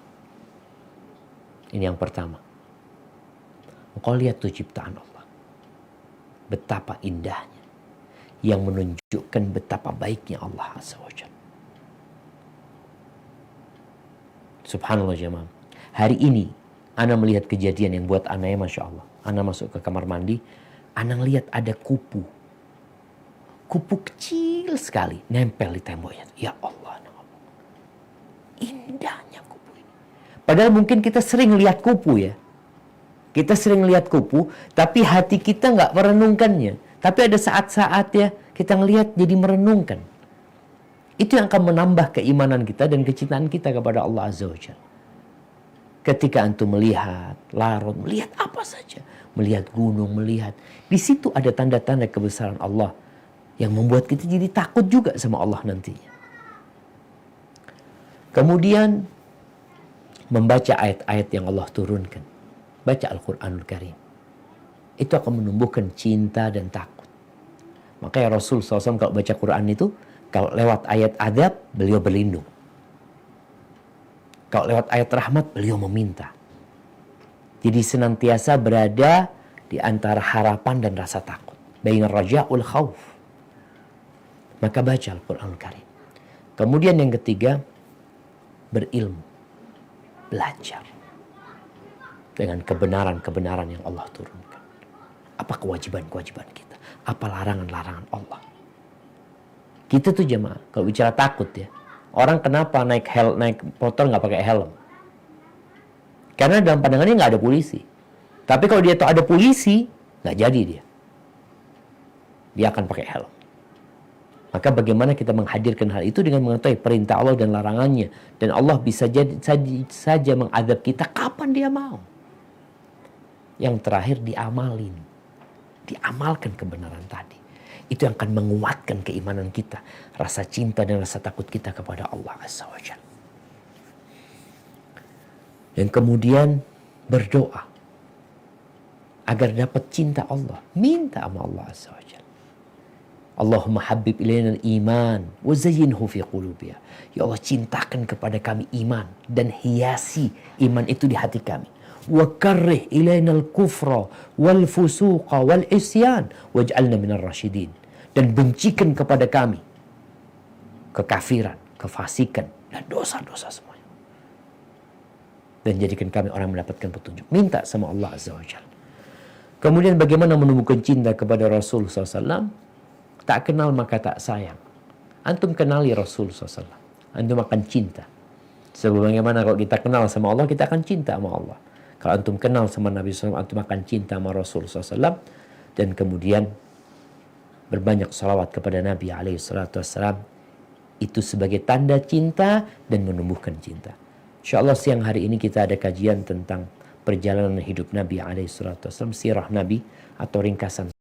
Ini yang pertama. Engkau lihat tuh ciptaan Allah. Betapa indahnya. Yang menunjukkan betapa baiknya Allah Azza wa Jalla. Subhanallah jemaah. Hari ini Ana melihat kejadian yang buat Ana ya Masya Allah. Ana masuk ke kamar mandi. Ana lihat ada kupu. Kupu kecil sekali nempel di temboknya. Ya Allah. Indahnya kupu ini. Padahal mungkin kita sering lihat kupu ya. Kita sering lihat kupu. Tapi hati kita nggak merenungkannya. Tapi ada saat-saat ya kita ngelihat jadi merenungkan. Itu yang akan menambah keimanan kita dan kecintaan kita kepada Allah Azza wa Jalla. Ketika antum melihat laut, melihat apa saja, melihat gunung, melihat di situ ada tanda-tanda kebesaran Allah yang membuat kita jadi takut juga sama Allah nantinya. Kemudian membaca ayat-ayat yang Allah turunkan, baca Al-Quranul Karim, itu akan menumbuhkan cinta dan takut. Makanya Rasul SAW kalau baca Quran itu, kalau lewat ayat adab, beliau berlindung. Kalau lewat ayat rahmat, beliau meminta. Jadi senantiasa berada di antara harapan dan rasa takut. Baina raja'ul khawf. Maka baca Al-Quran Karim. Kemudian yang ketiga, berilmu. Belajar. Dengan kebenaran-kebenaran yang Allah turunkan. Apa kewajiban-kewajiban kita? Apa larangan-larangan Allah? Kita tuh jemaah, kalau bicara takut ya. Orang kenapa naik motor nggak pakai helm? Karena dalam pandangannya nggak ada polisi. Tapi kalau dia tahu ada polisi, nggak jadi dia. Dia akan pakai helm. Maka bagaimana kita menghadirkan hal itu dengan mengetahui perintah Allah dan larangannya. Dan Allah bisa saja mengadab kita kapan dia mau. Yang terakhir diamalin. Diamalkan kebenaran tadi. Itu yang akan menguatkan keimanan kita. Rasa cinta dan rasa takut kita kepada Allah Azza wa Jalla. Dan kemudian berdoa. Agar dapat cinta Allah. Minta sama Allah Azza wa Jalla. Allahumma habib ilaina al-iman wa zayyinhu fi qulubina. Ya Allah, cintakan kepada kami iman dan hiasi iman itu di hati kami. Wa karrih ilaina al-kufra wal fusuqa wal isyan waj'alna minar rasyidin. Dan bencikan kepada kami kekafiran, kefasikan dan dosa-dosa semuanya. Dan jadikan kami orang yang mendapatkan petunjuk. Minta sama Allah Azza wa Jalla. Kemudian bagaimana menumbuhkan cinta kepada Rasul SAW? Tak kenal maka tak sayang. Antum kenali Rasul SAW. Antum akan cinta. Sebagaimana kalau kita kenal sama Allah, kita akan cinta sama Allah. Kalau antum kenal sama Nabi SAW, antum akan cinta sama Rasul SAW. Dan kemudian berbanyak salawat kepada Nabi SAW. Itu sebagai tanda cinta dan menumbuhkan cinta. InsyaAllah siang hari ini kita ada kajian tentang perjalanan hidup Nabi SAW, sirah Nabi atau ringkasan